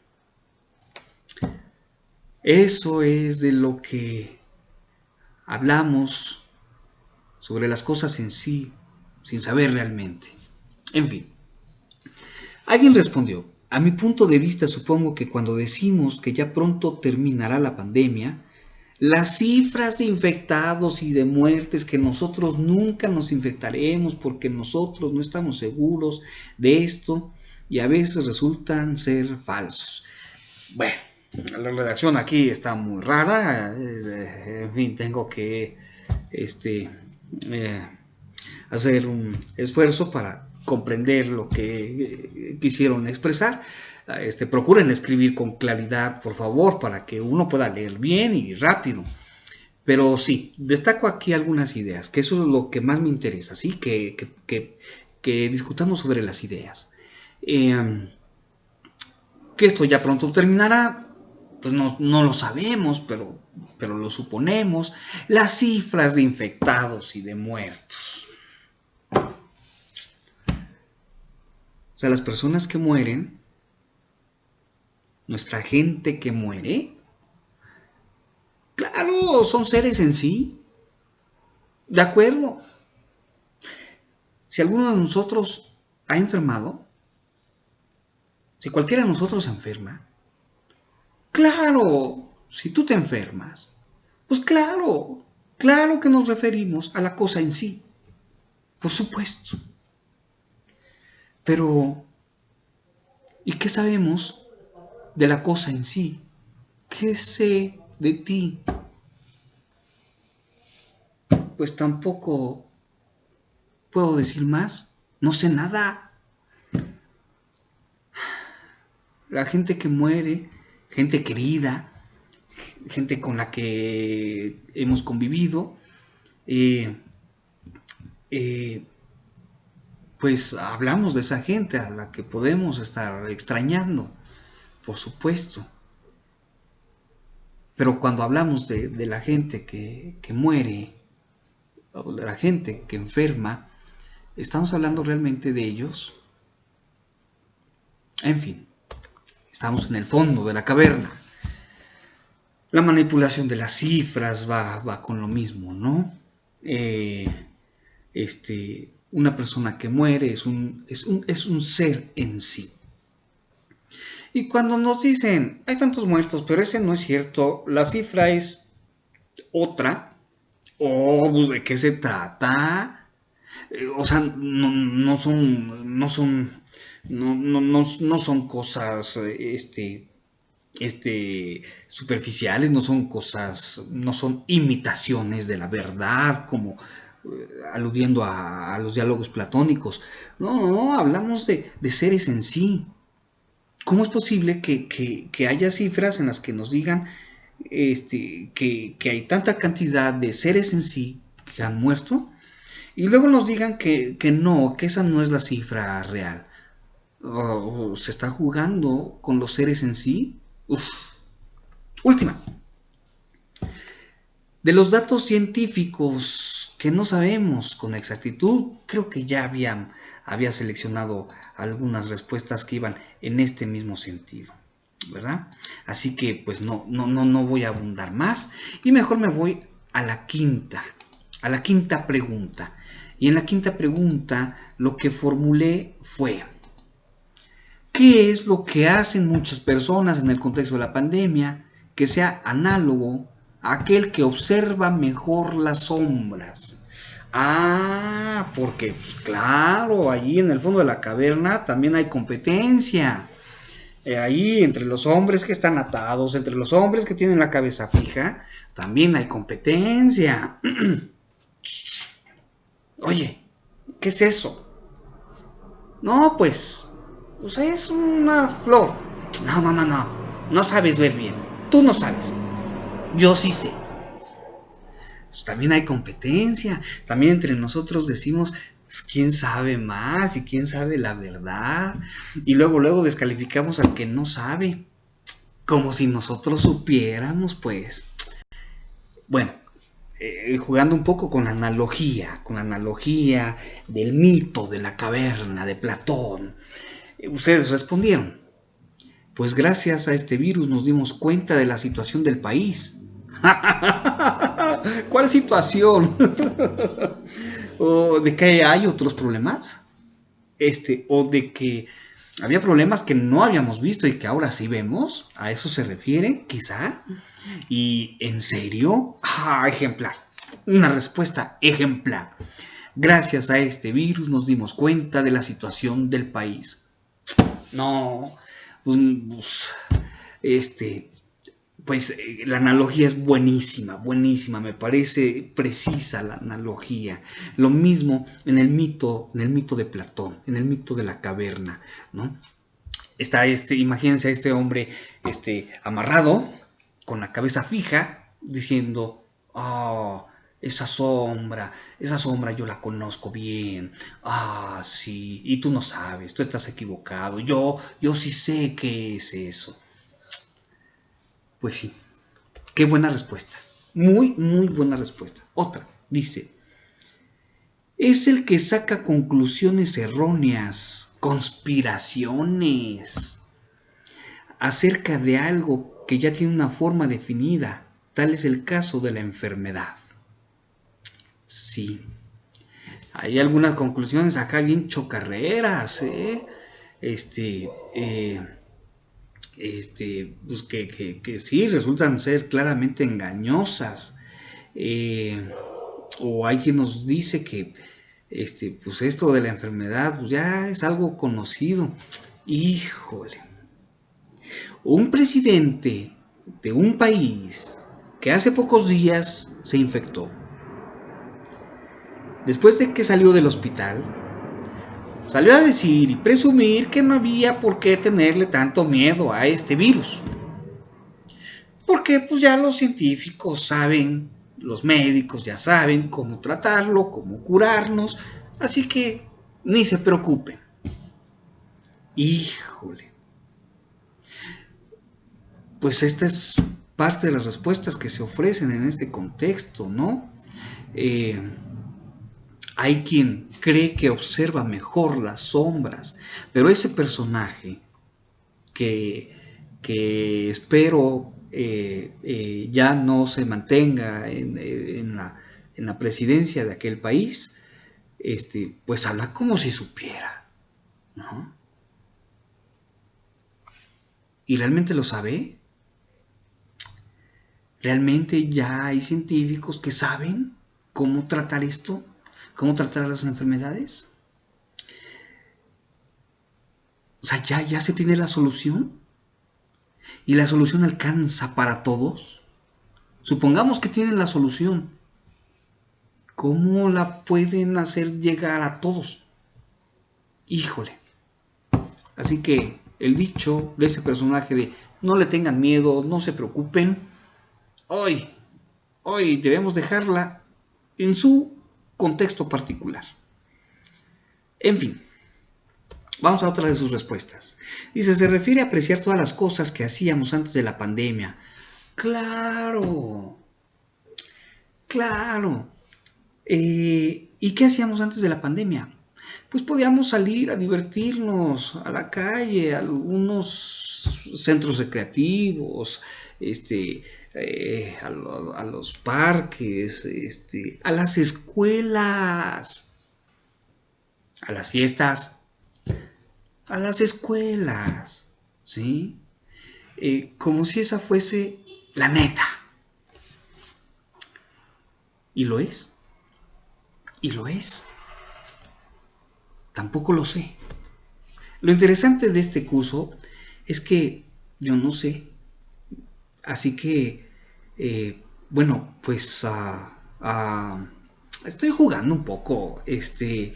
Eso es de lo que hablamos sobre las cosas en sí, sin saber realmente. En fin. Alguien respondió, a mi punto de vista supongo que cuando decimos que ya pronto terminará la pandemia, las cifras de infectados y de muertes, que nosotros nunca nos infectaremos porque nosotros no estamos seguros de esto y a veces resultan ser falsos. Bueno, la redacción aquí está muy rara, en fin, tengo que hacer un esfuerzo para comprender lo que quisieron expresar. Procuren escribir con claridad, por favor, para que uno pueda leer bien y rápido. Pero sí, destaco aquí algunas ideas, que eso es lo que más me interesa, ¿sí? Que discutamos sobre las ideas. Que esto ya pronto terminará, pues no lo sabemos, pero lo suponemos. Las cifras de infectados y de muertos. O sea, las personas que mueren, nuestra gente que muere, claro, son seres en sí. De acuerdo. Si alguno de nosotros ha enfermado, si cualquiera de nosotros se enferma, claro, si tú te enfermas, pues claro que nos referimos a la cosa en sí, por supuesto. Pero, ¿y qué sabemos de la cosa en sí? ¿Qué sé de ti? Pues tampoco puedo decir más. No sé nada. La gente que muere, gente querida, gente con la que hemos convivido, pues hablamos de esa gente a la que podemos estar extrañando, por supuesto. Pero cuando hablamos de la gente que muere, o de la gente que enferma, ¿estamos hablando realmente de ellos? En fin, estamos en el fondo de la caverna. La manipulación de las cifras va con lo mismo, ¿no? Una persona que muere es un ser en sí. Y cuando nos dicen, hay tantos muertos, pero ese no es cierto, la cifra es otra, pues ¿de qué se trata? O sea, no son cosas, superficiales, no son cosas, no son imitaciones de la verdad, como aludiendo a los diálogos platónicos. No, hablamos de seres en sí. ¿Cómo es posible que haya cifras en las que nos digan que hay tanta cantidad de seres en sí que han muerto? y luego nos digan que no, que esa no es la cifra real. ¿Se está jugando con los seres en sí? Uf. Última. De los datos científicos que no sabemos con exactitud, creo que ya había seleccionado algunas respuestas que iban en este mismo sentido, ¿verdad? Así que pues no voy a abundar más y mejor me voy a la quinta pregunta. Y en la quinta pregunta lo que formulé fue: ¿qué es lo que hacen muchas personas en el contexto de la pandemia que sea análogo a aquel que observa mejor las sombras? Ah, porque pues, claro, allí en el fondo de la caverna también hay competencia. Ahí entre los hombres que están atados, entre los hombres que tienen la cabeza fija, también hay competencia. Oye, ¿qué es eso? No, pues es una flor. No. No sabes ver bien. Tú no sabes. Yo sí sé. Pues también hay competencia. También entre nosotros decimos pues, quién sabe más y quién sabe la verdad. Y luego descalificamos al que no sabe. Como si nosotros supiéramos, pues. Bueno, jugando un poco con la analogía del mito de la caverna de Platón. Ustedes respondieron: pues gracias a este virus nos dimos cuenta de la situación del país. ¿Cuál situación? ¿O de que hay otros problemas? ¿O de que había problemas que no habíamos visto y que ahora sí vemos? ¿A eso se refiere, quizá? ¿Y en serio? Ejemplar. Una respuesta ejemplar. Gracias a este virus nos dimos cuenta de la situación del país. No, pues la analogía es buenísima, me parece precisa la analogía. Lo mismo en el mito de Platón, en el mito de la caverna, ¿no? Está imagínense a este hombre amarrado, con la cabeza fija, diciendo: oh, esa sombra yo la conozco bien. Ah, sí, y tú no sabes, tú estás equivocado. Yo sí sé qué es eso. Pues sí, qué buena respuesta. Muy buena respuesta. Otra, dice: es el que saca conclusiones erróneas, conspiraciones, acerca de algo que ya tiene una forma definida. Tal es el caso de la enfermedad. Sí, hay algunas conclusiones acá bien chocarreras, pues que sí resultan ser claramente engañosas. O hay quien nos dice que pues esto de la enfermedad pues ya es algo conocido. Híjole, un presidente de un país que hace pocos días se infectó, después de que salió del hospital, salió a decir y presumir que no había por qué tenerle tanto miedo a este virus, porque pues ya los científicos saben, los médicos ya saben cómo tratarlo, cómo curarnos, así que ni se preocupen. Híjole, pues esta es parte de las respuestas que se ofrecen en este contexto, ¿no? Hay quien cree que observa mejor las sombras, pero ese personaje que espero ya no se mantenga en la presidencia de aquel país, pues habla como si supiera, ¿no? ¿Y realmente lo sabe? ¿Realmente ya hay científicos que saben cómo tratar esto? ¿Cómo tratar las enfermedades? O sea, ya se tiene la solución. ¿Y la solución alcanza para todos? Supongamos que tienen la solución. ¿Cómo la pueden hacer llegar a todos? Híjole. Así que el dicho de ese personaje de no le tengan miedo, no se preocupen, hoy debemos dejarla en su contexto particular. En fin, vamos a otra de sus respuestas. Dice, se refiere a apreciar todas las cosas que hacíamos antes de la pandemia. Claro, claro. ¿Y qué hacíamos antes de la pandemia? Pues podíamos salir a divertirnos a la calle, a algunos centros recreativos, a los parques, a las escuelas, a las fiestas, a las escuelas, ¿sí? Como si esa fuese la neta. ¿Y lo es? ¿Y lo es? Tampoco lo sé. Lo interesante de este curso es que yo no sé. Así que, bueno, pues estoy jugando un poco. Si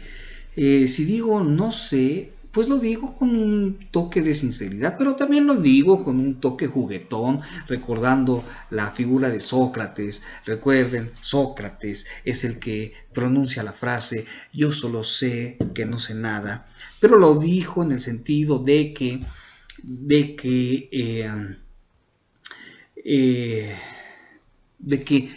digo no sé, pues lo digo con un toque de sinceridad, pero también lo digo con un toque juguetón, recordando la figura de Sócrates. Recuerden, Sócrates es el que pronuncia la frase yo solo sé que no sé nada, pero lo dijo en el sentido eh, de que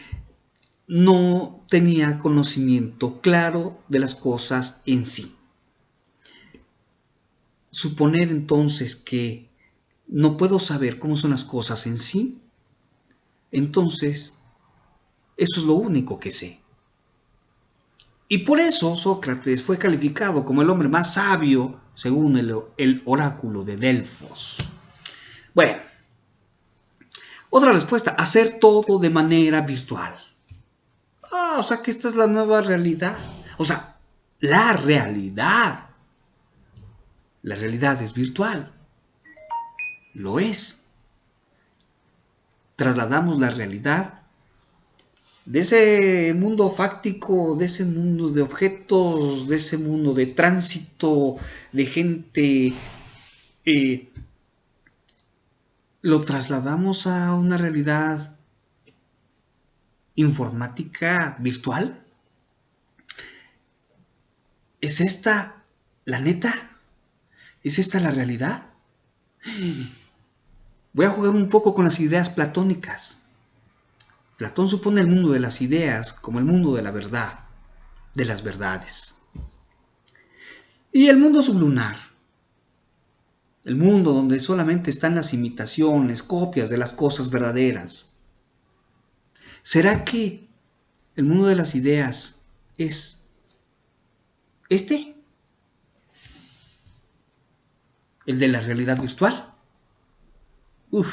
no tenía conocimiento claro de las cosas en sí. Suponer entonces que no puedo saber cómo son las cosas en sí, entonces eso es lo único que sé. Y por eso Sócrates fue calificado como el hombre más sabio según el oráculo de Delfos. Bueno, otra respuesta, hacer todo de manera virtual. O sea que esta es la nueva realidad. O sea, la realidad. La realidad es virtual. Lo es. Trasladamos la realidad de ese mundo fáctico, de ese mundo de objetos, de ese mundo de tránsito, de gente, lo trasladamos a una realidad informática virtual. ¿Es esta la neta? ¿Es esta la realidad? Voy a jugar un poco con las ideas platónicas. Platón supone el mundo de las ideas como el mundo de la verdad, de las verdades. Y el mundo sublunar, el mundo donde solamente están las imitaciones, copias de las cosas verdaderas. ¿Será que el mundo de las ideas es el de la realidad virtual? Uf,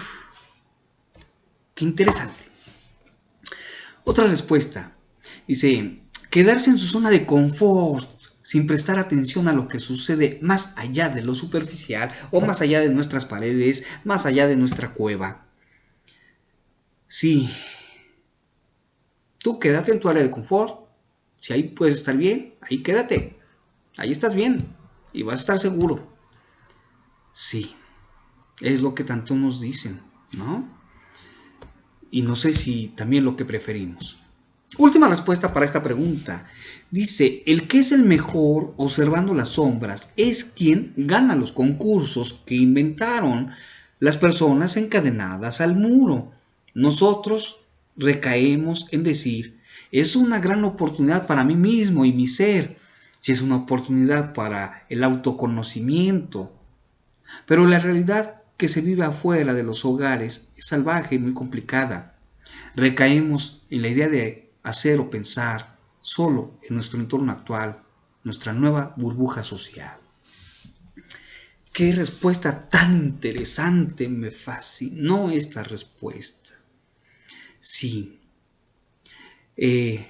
qué interesante. Otra respuesta. Dice, quedarse en su zona de confort sin prestar atención a lo que sucede más allá de lo superficial o más allá de nuestras paredes, más allá de nuestra cueva. Sí, tú quédate en tu área de confort. Si ahí puedes estar bien, ahí quédate. Ahí estás bien y vas a estar seguro. Sí, es lo que tanto nos dicen, ¿no? Y no sé si también lo que preferimos. Última respuesta para esta pregunta. Dice, el que es el mejor observando las sombras es quien gana los concursos que inventaron las personas encadenadas al muro. Nosotros recaemos en decir, es una gran oportunidad para mí mismo y mi ser, si es una oportunidad para el autoconocimiento. Pero la realidad que se vive afuera de los hogares es salvaje y muy complicada. Recaemos en la idea de hacer o pensar solo en nuestro entorno actual, nuestra nueva burbuja social. Qué respuesta tan interesante, me fascinó esta respuesta. Sí, el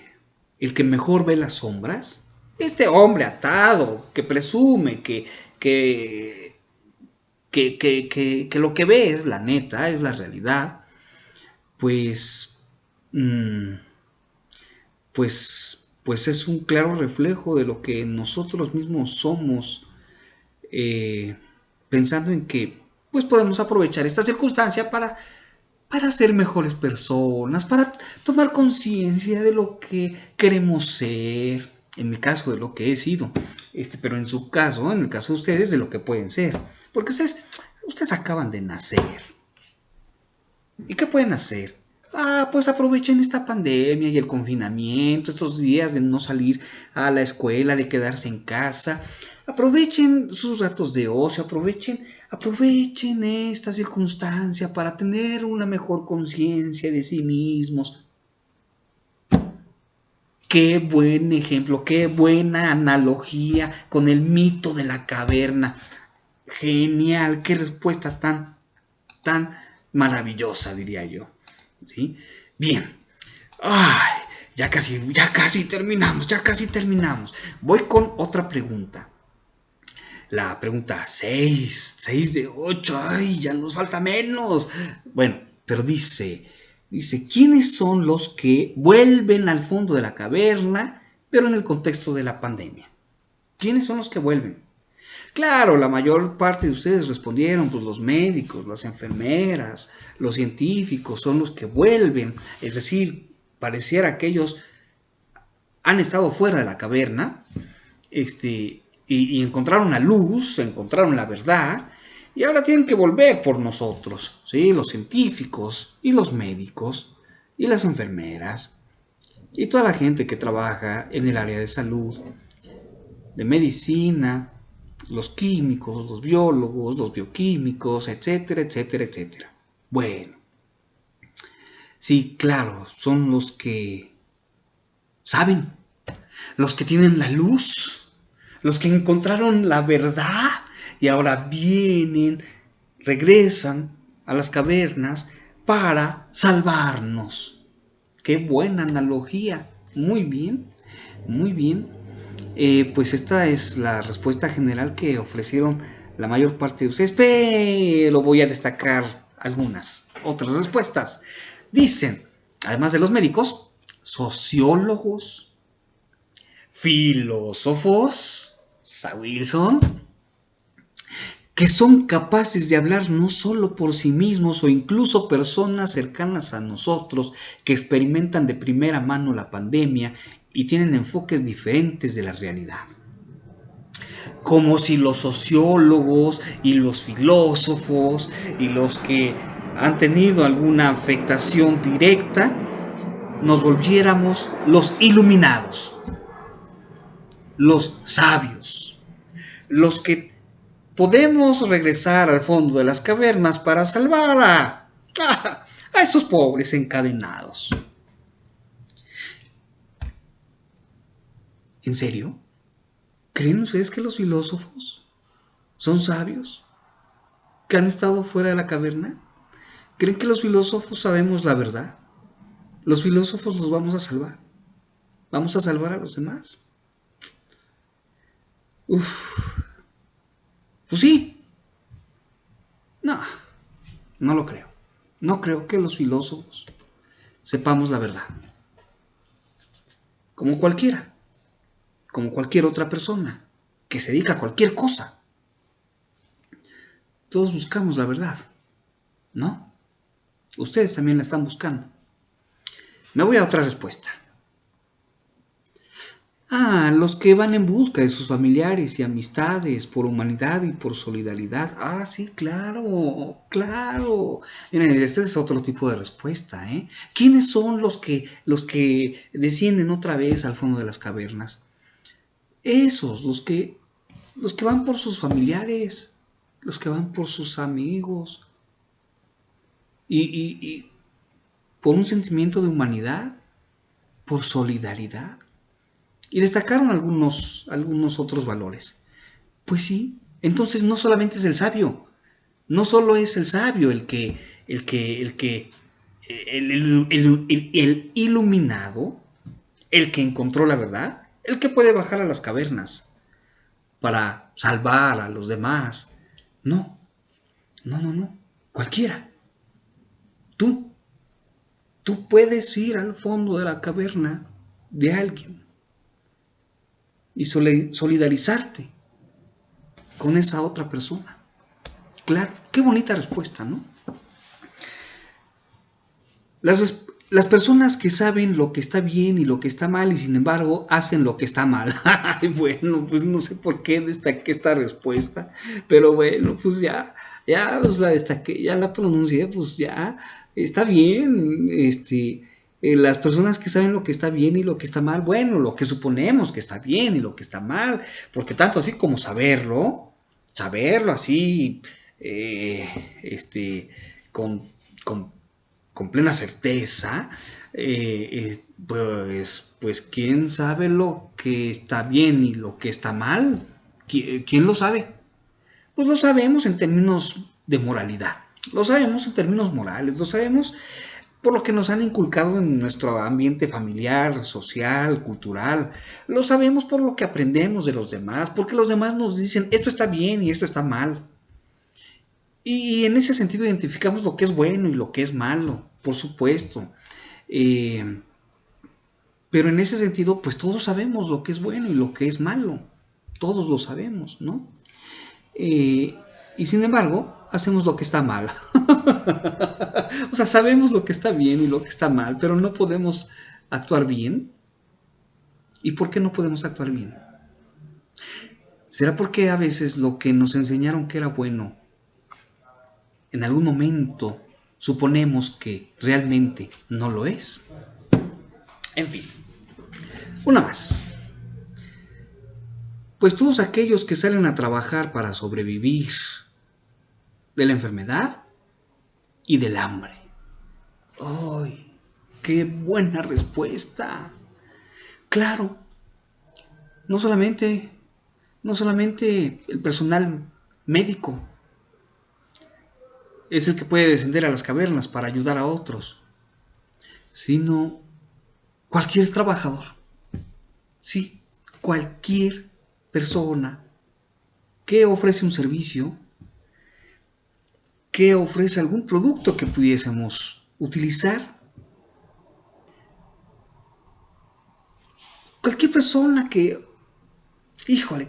que mejor ve las sombras, este hombre atado que presume que lo que ve es la neta, es la realidad, pues pues es un claro reflejo de lo que nosotros mismos somos, pensando en que pues podemos aprovechar esta circunstancia para ser mejores personas, para tomar conciencia de lo que queremos ser, En mi caso, de lo que he sido. Pero en su caso, en el caso de ustedes, de lo que pueden ser. Porque ustedes acaban de nacer. ¿Y qué pueden hacer? Pues aprovechen esta pandemia y el confinamiento, estos días de no salir a la escuela, de quedarse en casa. Aprovechen sus ratos de ocio, aprovechen esta circunstancia para tener una mejor conciencia de sí mismos. Qué buen ejemplo, qué buena analogía con el mito de la caverna. Genial, qué respuesta tan maravillosa, diría yo. ¿Sí? Bien. Ay, ya casi terminamos. Voy con otra pregunta. La pregunta 6 de 8. Ay, ya nos falta menos. Bueno, pero dice, ¿quiénes son los que vuelven al fondo de la caverna, pero en el contexto de la pandemia? ¿Quiénes son los que vuelven? Claro, la mayor parte de ustedes respondieron, pues los médicos, las enfermeras, los científicos son los que vuelven. Es decir, pareciera que ellos han estado fuera de la caverna, y encontraron la luz, encontraron la verdad, y ahora tienen que volver por nosotros, ¿sí? Los científicos y los médicos y las enfermeras y toda la gente que trabaja en el área de salud, de medicina, los químicos, los biólogos, los bioquímicos, etcétera, etcétera, etcétera. Bueno, sí, claro, son los que saben, los que tienen la luz, los que encontraron la verdad y ahora regresan a las cavernas para salvarnos. Qué buena analogía. Muy bien, muy bien. Pues esta es la respuesta general que ofrecieron la mayor parte de ustedes, pero voy a destacar algunas otras respuestas. Dicen, además de los médicos, sociólogos, filósofos, Wilson, que son capaces de hablar no solo por sí mismos o incluso personas cercanas a nosotros que experimentan de primera mano la pandemia y tienen enfoques diferentes de la realidad. Como si los sociólogos y los filósofos y los que han tenido alguna afectación directa nos volviéramos los iluminados, los sabios, los que podemos regresar al fondo de las cavernas para salvar a esos pobres encadenados. ¿En serio? ¿Creen ustedes que los filósofos son sabios? ¿Que han estado fuera de la caverna? ¿Creen que los filósofos sabemos la verdad? ¿Los filósofos los vamos a salvar? ¿Vamos a salvar a los demás? Pues sí. No, no lo creo. No creo que los filósofos sepamos la verdad. Como cualquiera. Como cualquier otra persona que se dedica a cualquier cosa. Todos buscamos la verdad, ¿no? Ustedes también la están buscando. Me voy a otra respuesta. Los que van en busca de sus familiares y amistades por humanidad y por solidaridad. Sí, claro, claro. Miren, este es otro tipo de respuesta, ¿eh? ¿Quiénes son los que descienden otra vez al fondo de las cavernas? Esos, los que van por sus familiares, los que van por sus amigos y por un sentimiento de humanidad, por solidaridad. Y destacaron algunos otros valores. Pues sí, entonces no solamente es el sabio, no solo es el sabio el iluminado, el que encontró la verdad, el que puede bajar a las cavernas para salvar a los demás. No, cualquiera. Tú puedes ir al fondo de la caverna de alguien y solidarizarte con esa otra persona. Claro, qué bonita respuesta, ¿no? Las personas que saben lo que está bien y lo que está mal y sin embargo hacen lo que está mal. Bueno, pues no sé por qué destaqué esta respuesta, pero bueno, pues ya pues la destaqué, ya la pronuncié, pues ya está bien. Las personas que saben lo que está bien y lo que está mal, bueno, lo que suponemos que está bien y lo que está mal, porque tanto así como saberlo así, eh, este, con, con con plena certeza, pues quién sabe lo que está bien y lo que está mal. ¿Quién lo sabe? Pues lo sabemos en términos de moralidad, lo sabemos en términos morales, lo sabemos por lo que nos han inculcado en nuestro ambiente familiar, social, cultural. Lo sabemos por lo que aprendemos de los demás, porque los demás nos dicen esto está bien y esto está mal. Y en ese sentido identificamos lo que es bueno y lo que es malo, por supuesto. Eh, pero en ese sentido, pues todos sabemos lo que es bueno y lo que es malo. Todos lo sabemos, ¿no? Eh, y sin embargo, hacemos lo que está mal. O sea, sabemos lo que está bien y lo que está mal, pero no podemos actuar bien. ¿Y por qué no podemos actuar bien? ¿Será porque a veces lo que nos enseñaron que era bueno en algún momento suponemos que realmente no lo es? En fin, una más. Pues todos aquellos que salen a trabajar para sobrevivir de la enfermedad y del hambre. ¡Ay! ¡Qué buena respuesta! Claro, no solamente, no solamente el personal médico es el que puede descender a las cavernas para ayudar a otros, sino cualquier trabajador. Sí, cualquier persona que ofrece un servicio, que ofrece algún producto que pudiésemos utilizar. Cualquier persona que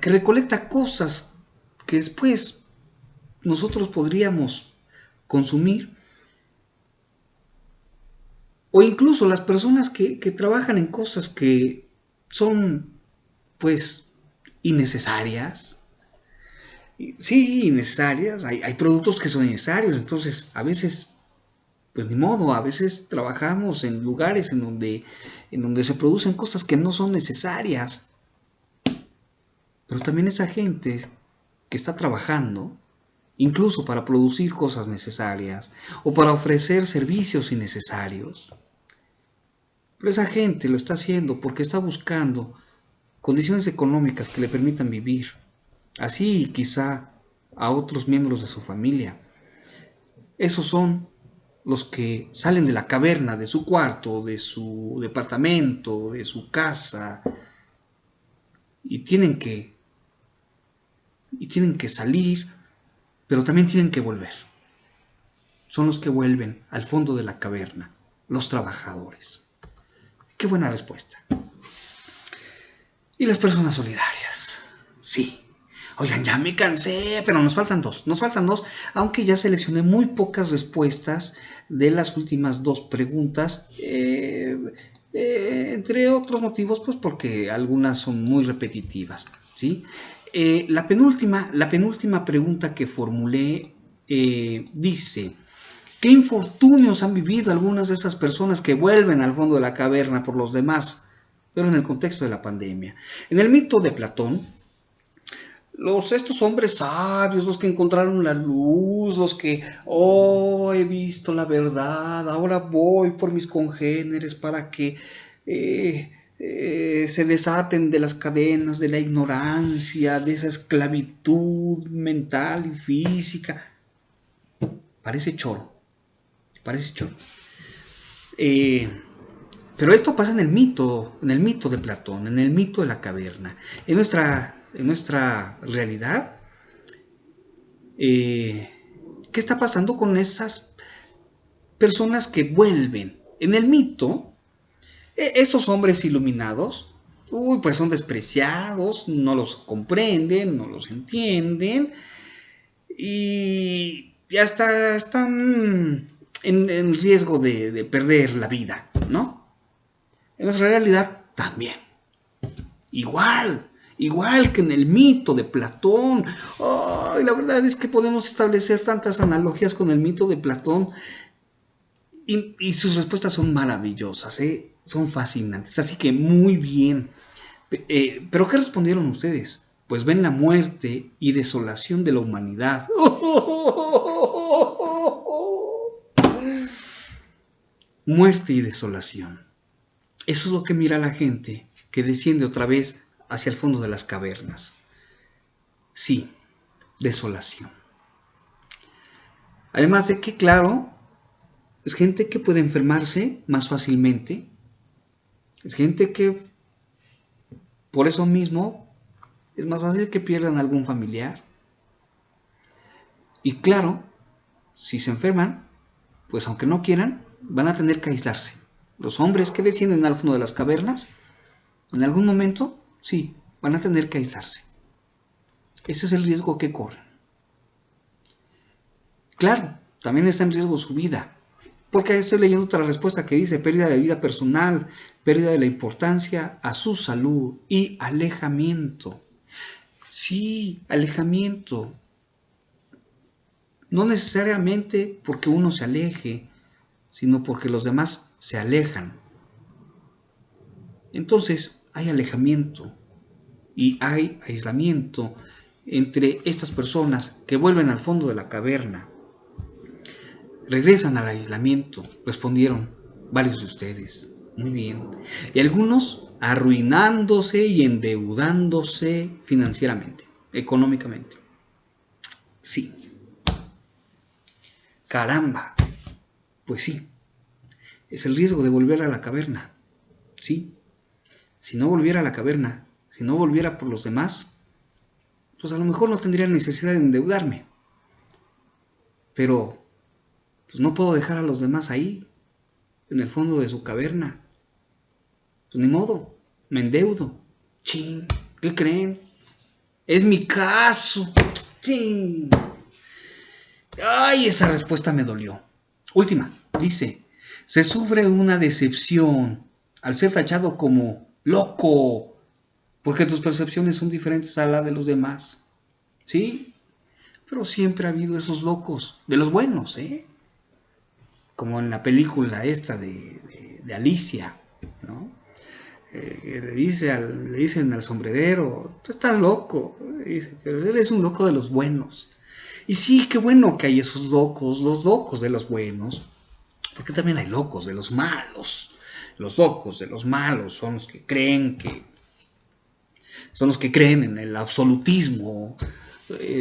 recolecta cosas que después nosotros podríamos consumir, o incluso las personas que trabajan en cosas que son, pues, innecesarias. Sí, innecesarias, hay productos que son necesarios, entonces a veces, pues ni modo, a veces trabajamos en lugares en donde se producen cosas que no son necesarias. Pero también esa gente que está trabajando, incluso para producir cosas necesarias o para ofrecer servicios innecesarios, pero esa gente lo está haciendo porque está buscando condiciones económicas que le permitan vivir, así quizá a otros miembros de su familia. Esos son los que salen de la caverna, de su cuarto, de su departamento, de su casa, y tienen que salir, pero también tienen que volver. Son los que vuelven al fondo de la caverna, los trabajadores. Qué buena respuesta. Y las personas solidarias. Sí. Oigan, ya me cansé, pero nos faltan dos, aunque ya seleccioné muy pocas respuestas de las últimas dos preguntas, entre otros motivos, pues porque algunas son muy repetitivas, ¿sí? La penúltima pregunta que formulé dice: ¿qué infortunios han vivido algunas de esas personas que vuelven al fondo de la caverna por los demás, pero en el contexto de la pandemia? En el mito de Platón, estos hombres sabios, los que encontraron la luz, los que, he visto la verdad, ahora voy por mis congéneres para que se desaten de las cadenas de la ignorancia, de esa esclavitud mental y física. Parece choro, parece choro. Pero esto pasa en el mito de Platón, en el mito de la caverna. En nuestra realidad, ¿qué está pasando con esas personas que vuelven? En el mito, esos hombres iluminados, pues son despreciados, no los comprenden, no los entienden, y ya están en riesgo de perder la vida, ¿no? En nuestra realidad también. Igual que en el mito de Platón. Oh, la verdad es que podemos establecer tantas analogías con el mito de Platón y sus respuestas son maravillosas, ¿eh? Son fascinantes. Así que muy bien. ¿Pero qué respondieron ustedes? Pues ven la muerte y desolación de la humanidad. Muerte y desolación. Eso es lo que mira la gente que desciende otra vez hacia el fondo de las cavernas. Sí, desolación. Además de que, claro, es gente que puede enfermarse más fácilmente. Es gente que, por eso mismo, es más fácil que pierdan algún familiar. Y claro, si se enferman, pues aunque no quieran, van a tener que aislarse. Los hombres que descienden al fondo de las cavernas, en algún momento, sí, van a tener que aislarse. Ese es el riesgo que corren. Claro, también está en riesgo su vida. Porque estoy leyendo otra respuesta que dice pérdida de vida personal, pérdida de la importancia a su salud y alejamiento. Sí, alejamiento. No necesariamente porque uno se aleje, sino porque los demás se alejan. Entonces hay alejamiento y hay aislamiento entre estas personas que vuelven al fondo de la caverna. Regresan al aislamiento, respondieron varios de ustedes. Muy bien. Y algunos arruinándose y endeudándose financieramente, económicamente. Sí. Caramba. Pues sí. Es el riesgo de volver a la caverna. Sí. Si no volviera a la caverna, si no volviera por los demás, pues a lo mejor no tendría necesidad de endeudarme. Pero pues no puedo dejar a los demás ahí, en el fondo de su caverna. Pues ni modo, me endeudo. Chin, ¿qué creen? Es mi caso. Chin. Ay, esa respuesta me dolió. Última, dice, se sufre una decepción al ser tachado como loco, porque tus percepciones son diferentes a la de los demás. ¿Sí? Pero siempre ha habido esos locos, de los buenos, ¿eh? Como en la película esta de Alicia, ¿no? Le dicen al sombrerero, tú estás loco. Dice, pero él es un loco de los buenos. Y sí, qué bueno que hay esos locos, los locos de los buenos, porque también hay locos de los malos. Los locos de los malos son los que creen en el absolutismo,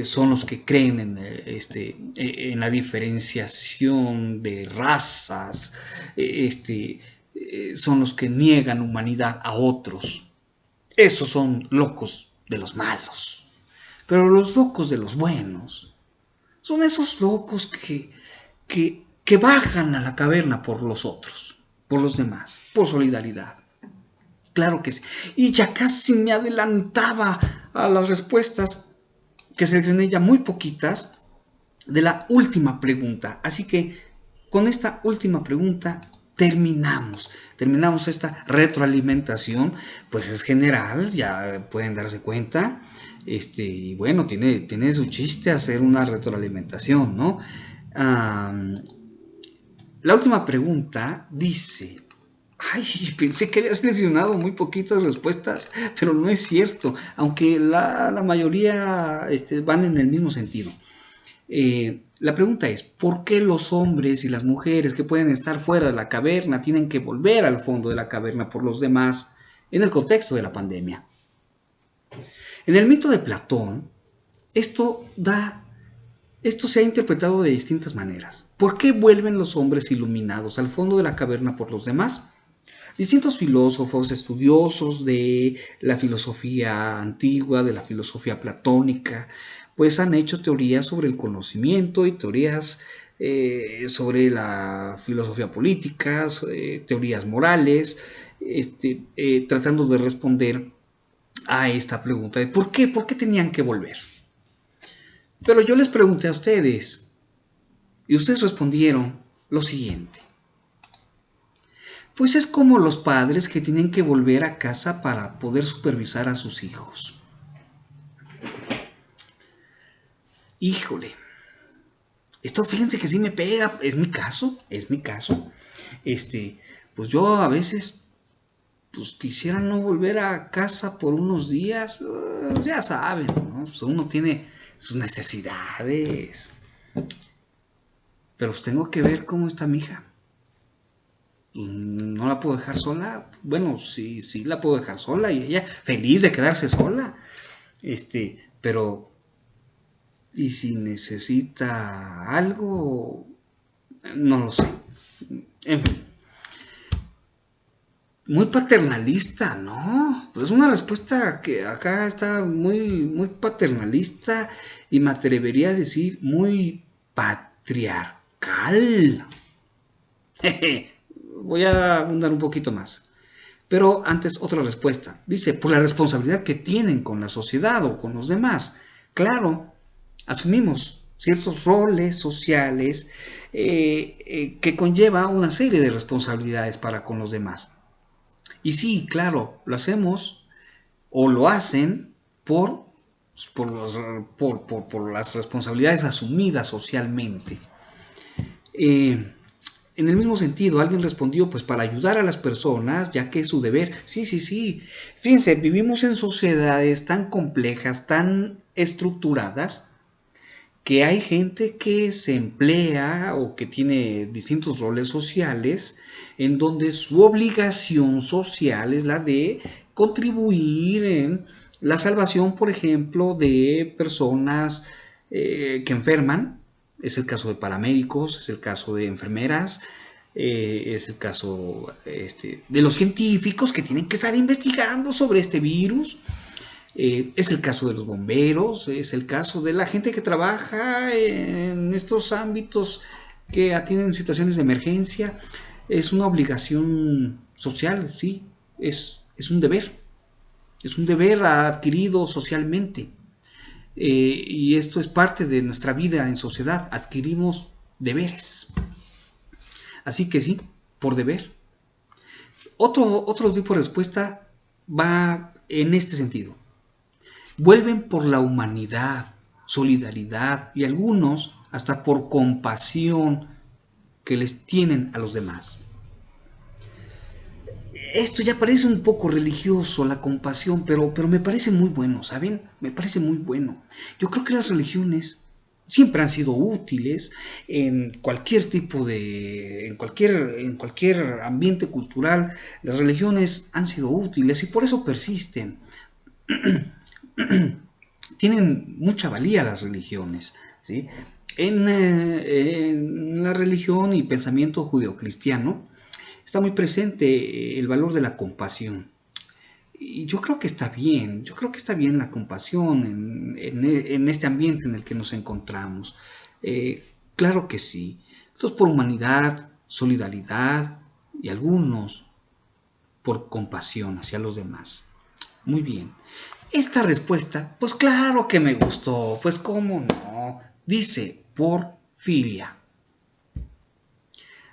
son los que creen en la diferenciación de razas, son los que niegan humanidad a otros. Esos son locos de los malos. Pero los locos de los buenos son esos locos que bajan a la caverna por los otros, por los demás, por solidaridad. Claro que sí. Y ya casi me adelantaba a las respuestas, que seleccioné ya muy poquitas, de la última pregunta. Así que con esta última pregunta terminamos esta retroalimentación. Pues es general, ya pueden darse cuenta. Y bueno, tiene su chiste hacer una retroalimentación, ¿no? La última pregunta dice... Ay, pensé que había seleccionado muy poquitas respuestas, pero no es cierto, aunque la mayoría van en el mismo sentido. La pregunta es, ¿por qué los hombres y las mujeres que pueden estar fuera de la caverna tienen que volver al fondo de la caverna por los demás en el contexto de la pandemia? En el mito de Platón, esto se ha interpretado de distintas maneras. ¿Por qué vuelven los hombres iluminados al fondo de la caverna por los demás? Distintos filósofos, estudiosos de la filosofía antigua, de la filosofía platónica, pues han hecho teorías sobre el conocimiento y teorías sobre la filosofía política, teorías morales, tratando de responder a esta pregunta de ¿por qué? ¿Por qué tenían que volver? Pero yo les pregunté a ustedes y ustedes respondieron lo siguiente. Pues es como los padres que tienen que volver a casa para poder supervisar a sus hijos. Híjole, esto fíjense que sí me pega, es mi caso. Pues yo a veces pues quisiera no volver a casa por unos días, ya saben, ¿no? Pues uno tiene sus necesidades, pero pues tengo que ver cómo está mi hija. Pues no la puedo dejar sola. Bueno, sí, sí la puedo dejar sola y ella feliz de quedarse sola. Pero y si necesita algo, no lo sé. En fin, muy paternalista, ¿no? Pues es una respuesta que acá está muy paternalista y me atrevería a decir muy patriarcal. Voy a abundar un poquito más. Pero antes otra respuesta. Dice, por la responsabilidad que tienen con la sociedad o con los demás. Claro, asumimos ciertos roles sociales que conlleva una serie de responsabilidades para con los demás. Y sí, claro, lo hacemos o lo hacen por las responsabilidades asumidas socialmente. En el mismo sentido, alguien respondió, pues para ayudar a las personas, ya que es su deber. Sí, sí, sí. Fíjense, vivimos en sociedades tan complejas, tan estructuradas, que hay gente que se emplea o que tiene distintos roles sociales en donde su obligación social es la de contribuir en la salvación, por ejemplo, de personas que enferman. Es el caso de paramédicos, es el caso de enfermeras, es el caso de los científicos que tienen que estar investigando sobre este virus. Es el caso de los bomberos, es el caso de la gente que trabaja en estos ámbitos que atienden situaciones de emergencia. Es una obligación social, sí, es un deber adquirido socialmente. Y esto es parte de nuestra vida en sociedad, adquirimos deberes. Así que sí, por deber. Otro tipo de respuesta va en este sentido. Vuelven por la humanidad, solidaridad y algunos hasta por compasión que les tienen a los demás. Esto ya parece un poco religioso, la compasión, pero me parece muy bueno, ¿saben? Me parece muy bueno. Yo creo que las religiones siempre han sido útiles en cualquier tipo de, en cualquier ambiente cultural. Las religiones han sido útiles y por eso persisten. Tienen mucha valía las religiones, ¿sí? En la religión y pensamiento judeocristiano está muy presente el valor de la compasión. Y yo creo que está bien, yo creo que está bien la compasión en este ambiente en el que nos encontramos. Claro que sí. Esto es por humanidad, solidaridad y algunos por compasión hacia los demás. Muy bien. Esta respuesta, pues claro que me gustó, pues cómo no. Dice por filia.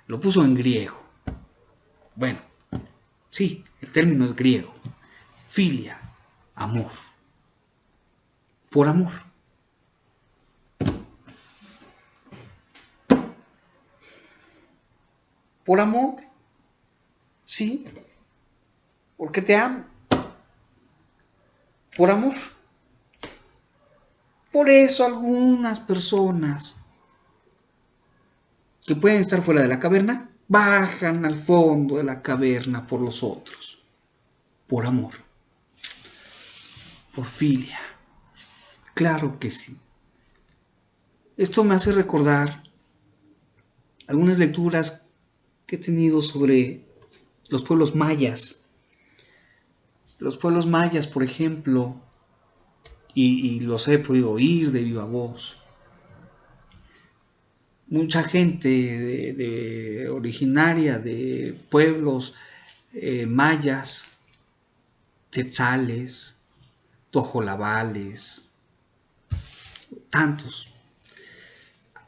Lo puso en griego. Bueno, sí, el término es griego. Filia, amor. Por amor. Por amor, sí, porque te amo. Por amor. Por eso algunas personas que pueden estar fuera de la caverna bajan al fondo de la caverna por los otros. Por amor. Por filia. Claro que sí. Esto me hace recordar algunas lecturas que he tenido sobre los pueblos mayas. Los pueblos mayas, por ejemplo, y los he podido oír de viva voz. Mucha gente originaria de pueblos mayas, tzetzales, tojolabales, tantos,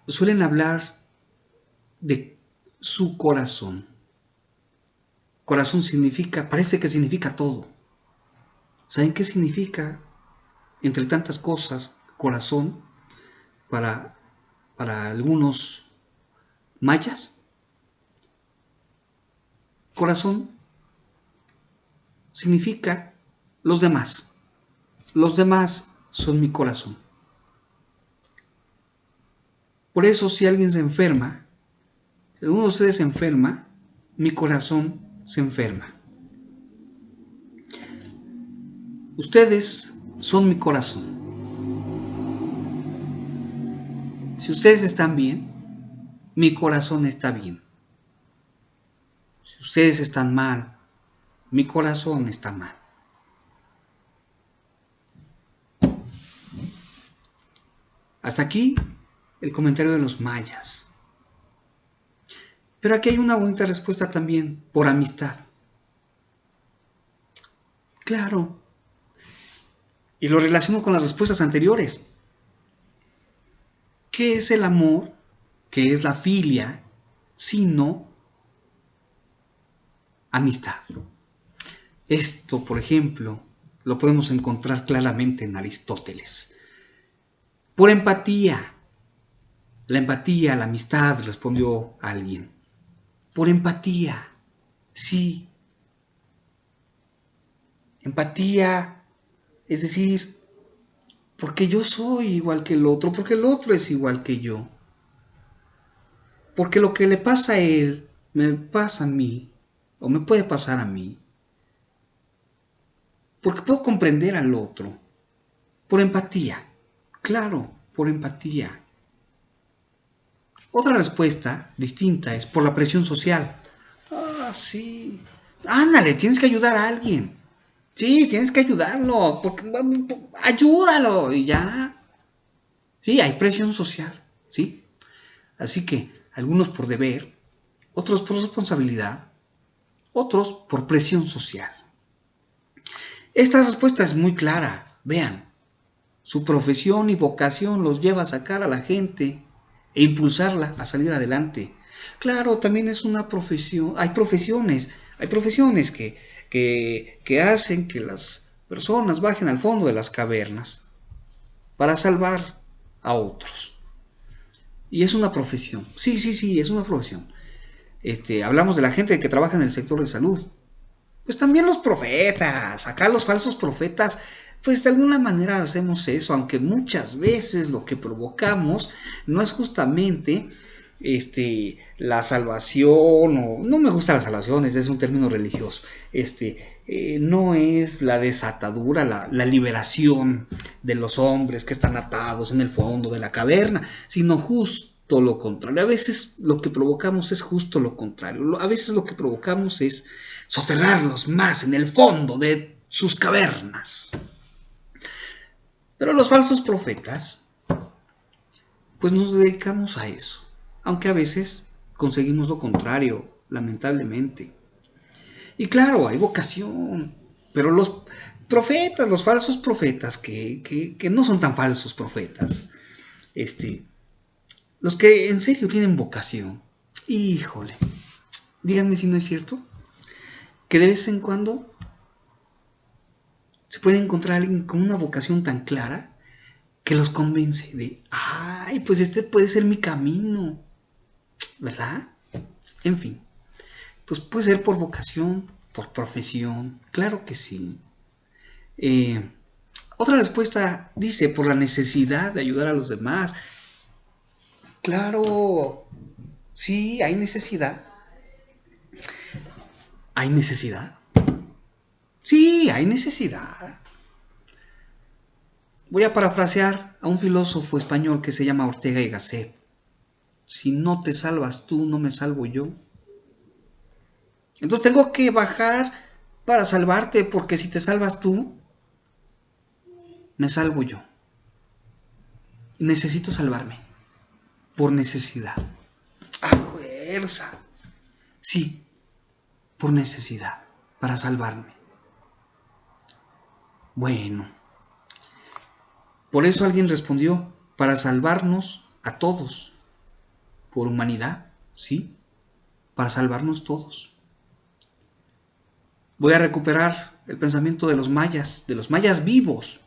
suelen hablar de su corazón. Corazón significa, parece que significa todo. ¿Saben qué significa, entre tantas cosas, corazón para algunos mayas? Corazón significa los demás. Los demás son mi corazón. Por eso, si alguien se enferma, si alguno de ustedes se enferma, mi corazón se enferma. Ustedes son mi corazón. Si ustedes están bien, mi corazón está bien. Si ustedes están mal, mi corazón está mal. Hasta aquí el comentario de los mayas. Pero aquí hay una bonita respuesta también, por amistad. Claro. Y lo relaciono con las respuestas anteriores. ¿Qué es el amor? ¿Qué es la filia? Sino amistad. Esto, por ejemplo, lo podemos encontrar claramente en Aristóteles. Por empatía. La empatía, la amistad, respondió alguien. Por empatía, sí. Empatía, es decir, porque yo soy igual que el otro, porque el otro es igual que yo. Porque lo que le pasa a él, me pasa a mí, o me puede pasar a mí. Porque puedo comprender al otro. Por empatía, claro, por empatía. Otra respuesta distinta es por la presión social. Ah, sí. Ándale, tienes que ayudar a alguien. Sí, tienes que ayudarlo, porque ayúdalo y ya. Sí, hay presión social, ¿sí? Así que algunos por deber, otros por responsabilidad, otros por presión social. Esta respuesta es muy clara, vean. Su profesión y vocación los lleva a sacar a la gente e impulsarla a salir adelante. Claro, también es una profesión, hay profesiones que hacen que las personas bajen al fondo de las cavernas para salvar a otros. Y es una profesión, sí, es una profesión. Hablamos de la gente que trabaja en el sector de salud. Pues también los profetas, acá los falsos profetas, pues de alguna manera hacemos eso, aunque muchas veces lo que provocamos no es justamente la salvación, o no me gusta la salvación, es un término religioso, no es la desatadura, la liberación de los hombres que están atados en el fondo de la caverna, sino justo lo contrario. A veces lo que provocamos es justo lo contrario, a veces lo que provocamos es soterrarlos más en el fondo de sus cavernas. Pero los falsos profetas, pues nos dedicamos a eso, aunque a veces conseguimos lo contrario, lamentablemente. Y claro, hay vocación, pero los profetas, los falsos profetas, que no son tan falsos profetas, los que en serio tienen vocación, híjole, díganme si no es cierto, que de vez en cuando se puede encontrar alguien con una vocación tan clara que los convence de, ay, pues este puede ser mi camino, ¿verdad? En fin, pues puede ser por vocación, por profesión, claro que sí. Otra respuesta dice, por la necesidad de ayudar a los demás. Claro, sí, hay necesidad. ¿Hay necesidad? Sí, hay necesidad. Voy a parafrasear a un filósofo español que se llama Ortega y Gasset. Si no te salvas tú, no me salvo yo. Entonces tengo que bajar para salvarte, porque si te salvas tú, me salvo yo. Necesito salvarme, por necesidad. A fuerza. Sí, por necesidad, para salvarme. Bueno, por eso alguien respondió, para salvarnos a todos, por humanidad, ¿sí? para salvarnos todos. Voy a recuperar el pensamiento de los mayas vivos.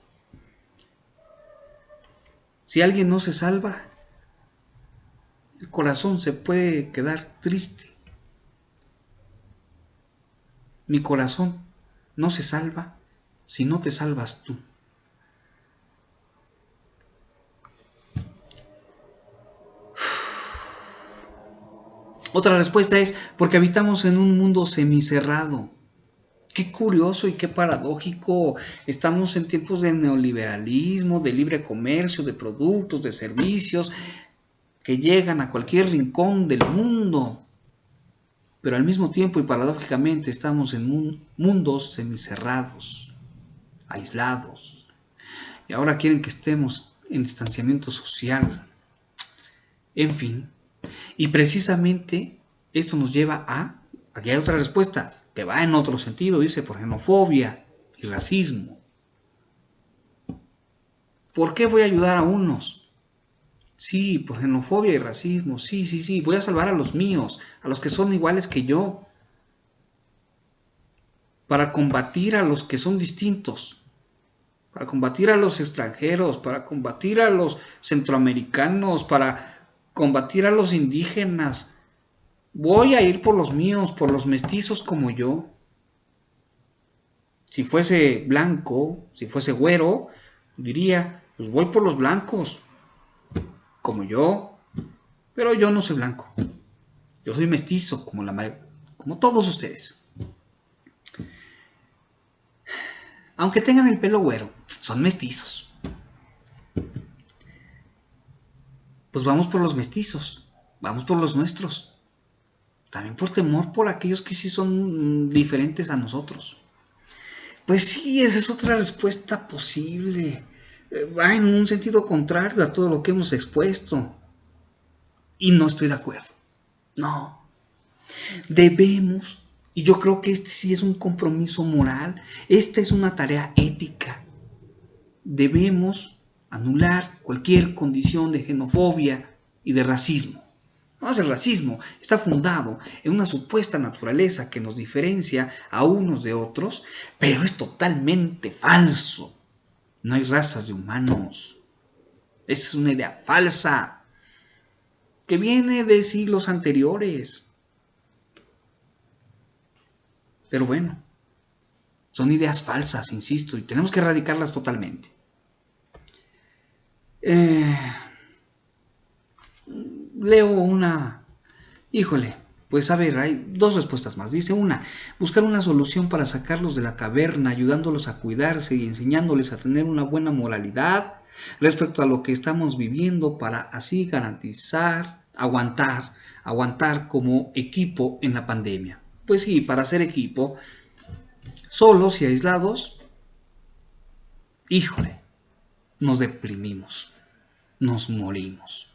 Si alguien no se salva, el corazón se puede quedar triste. Mi corazón no se salva si no te salvas tú. Otra respuesta es porque habitamos en un mundo semicerrado. Qué curioso y qué paradójico. Estamos en tiempos de neoliberalismo, de libre comercio, de productos, de servicios que llegan a cualquier rincón del mundo. Pero al mismo tiempo y paradójicamente estamos en mundos semicerrados, aislados. Y ahora quieren que estemos en distanciamiento social. En fin. Y precisamente esto nos lleva a... Aquí hay otra respuesta que va en otro sentido. Dice por xenofobia y racismo. ¿Por qué voy a ayudar a unos? Sí, por xenofobia y racismo. Sí. Voy a salvar a los míos, a los que son iguales que yo. Para combatir a los que son distintos. Para combatir a los extranjeros. Para combatir a los centroamericanos. Para combatir a los indígenas. Voy a ir por los míos, por los mestizos como yo. Si fuese blanco, si fuese güero, diría, pues voy por los blancos, como yo. Pero yo no soy blanco. Yo soy mestizo, como todos ustedes. Aunque tengan el pelo güero, son mestizos. Pues vamos por los mestizos, vamos por los nuestros. También por temor por aquellos que sí son diferentes a nosotros. Pues sí, esa es otra respuesta posible. Va en un sentido contrario a todo lo que hemos expuesto. Y no estoy de acuerdo. No. Debemos, y yo creo que este sí es un compromiso moral, esta es una tarea ética. Debemos anular cualquier condición de xenofobia y de racismo. Vamos, el racismo está fundado en una supuesta naturaleza que nos diferencia a unos de otros, pero es totalmente falso. No hay razas de humanos. Esa es una idea falsa que viene de siglos anteriores. Pero bueno, son ideas falsas, insisto, y tenemos que erradicarlas totalmente. Leo una... Híjole, pues a ver, hay dos respuestas más. Dice una, buscar una solución para sacarlos de la caverna, ayudándolos a cuidarse y enseñándoles a tener una buena moralidad respecto a lo que estamos viviendo para así garantizar, aguantar como equipo en la pandemia. Pues sí, para ser equipo, solos y aislados, híjole, nos deprimimos, nos morimos.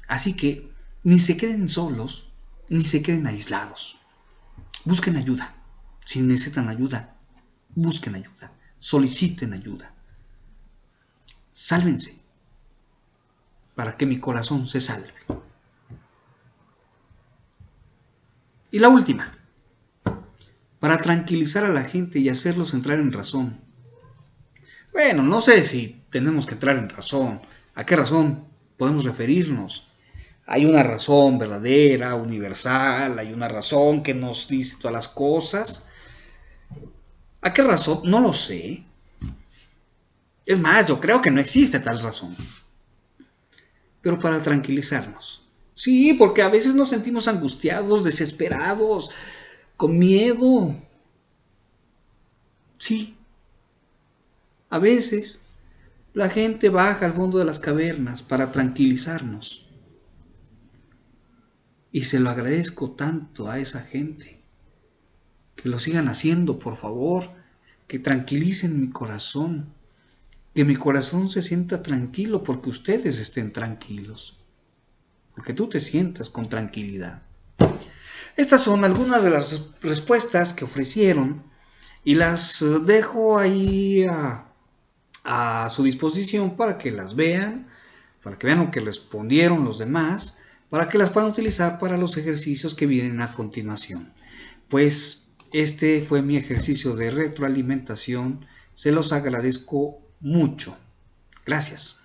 Así que ni se queden solos, ni se queden aislados. Busquen ayuda. Si necesitan ayuda, busquen ayuda. Soliciten ayuda. Sálvense para que mi corazón se salve. Y la última, para tranquilizar a la gente y hacerlos entrar en razón. Bueno, no sé si tenemos que entrar en razón. ¿A qué razón podemos referirnos? Hay una razón verdadera, universal, hay una razón que nos dice todas las cosas. ¿A qué razón? No lo sé. Es más, yo creo que no existe tal razón. Pero para tranquilizarnos. Sí, porque a veces nos sentimos angustiados, desesperados, con miedo. Sí. A veces la gente baja al fondo de las cavernas para tranquilizarnos. Y se lo agradezco tanto a esa gente. Que lo sigan haciendo, por favor. Que tranquilicen mi corazón. Que mi corazón se sienta tranquilo porque ustedes estén tranquilos. Porque tú te sientas con tranquilidad. Estas son algunas de las respuestas que ofrecieron y las dejo ahí a su disposición para que las vean, para que vean lo que respondieron los demás. para que las puedan utilizar para los ejercicios que vienen a continuación. Pues este fue mi ejercicio de retroalimentación. Se los agradezco mucho. Gracias.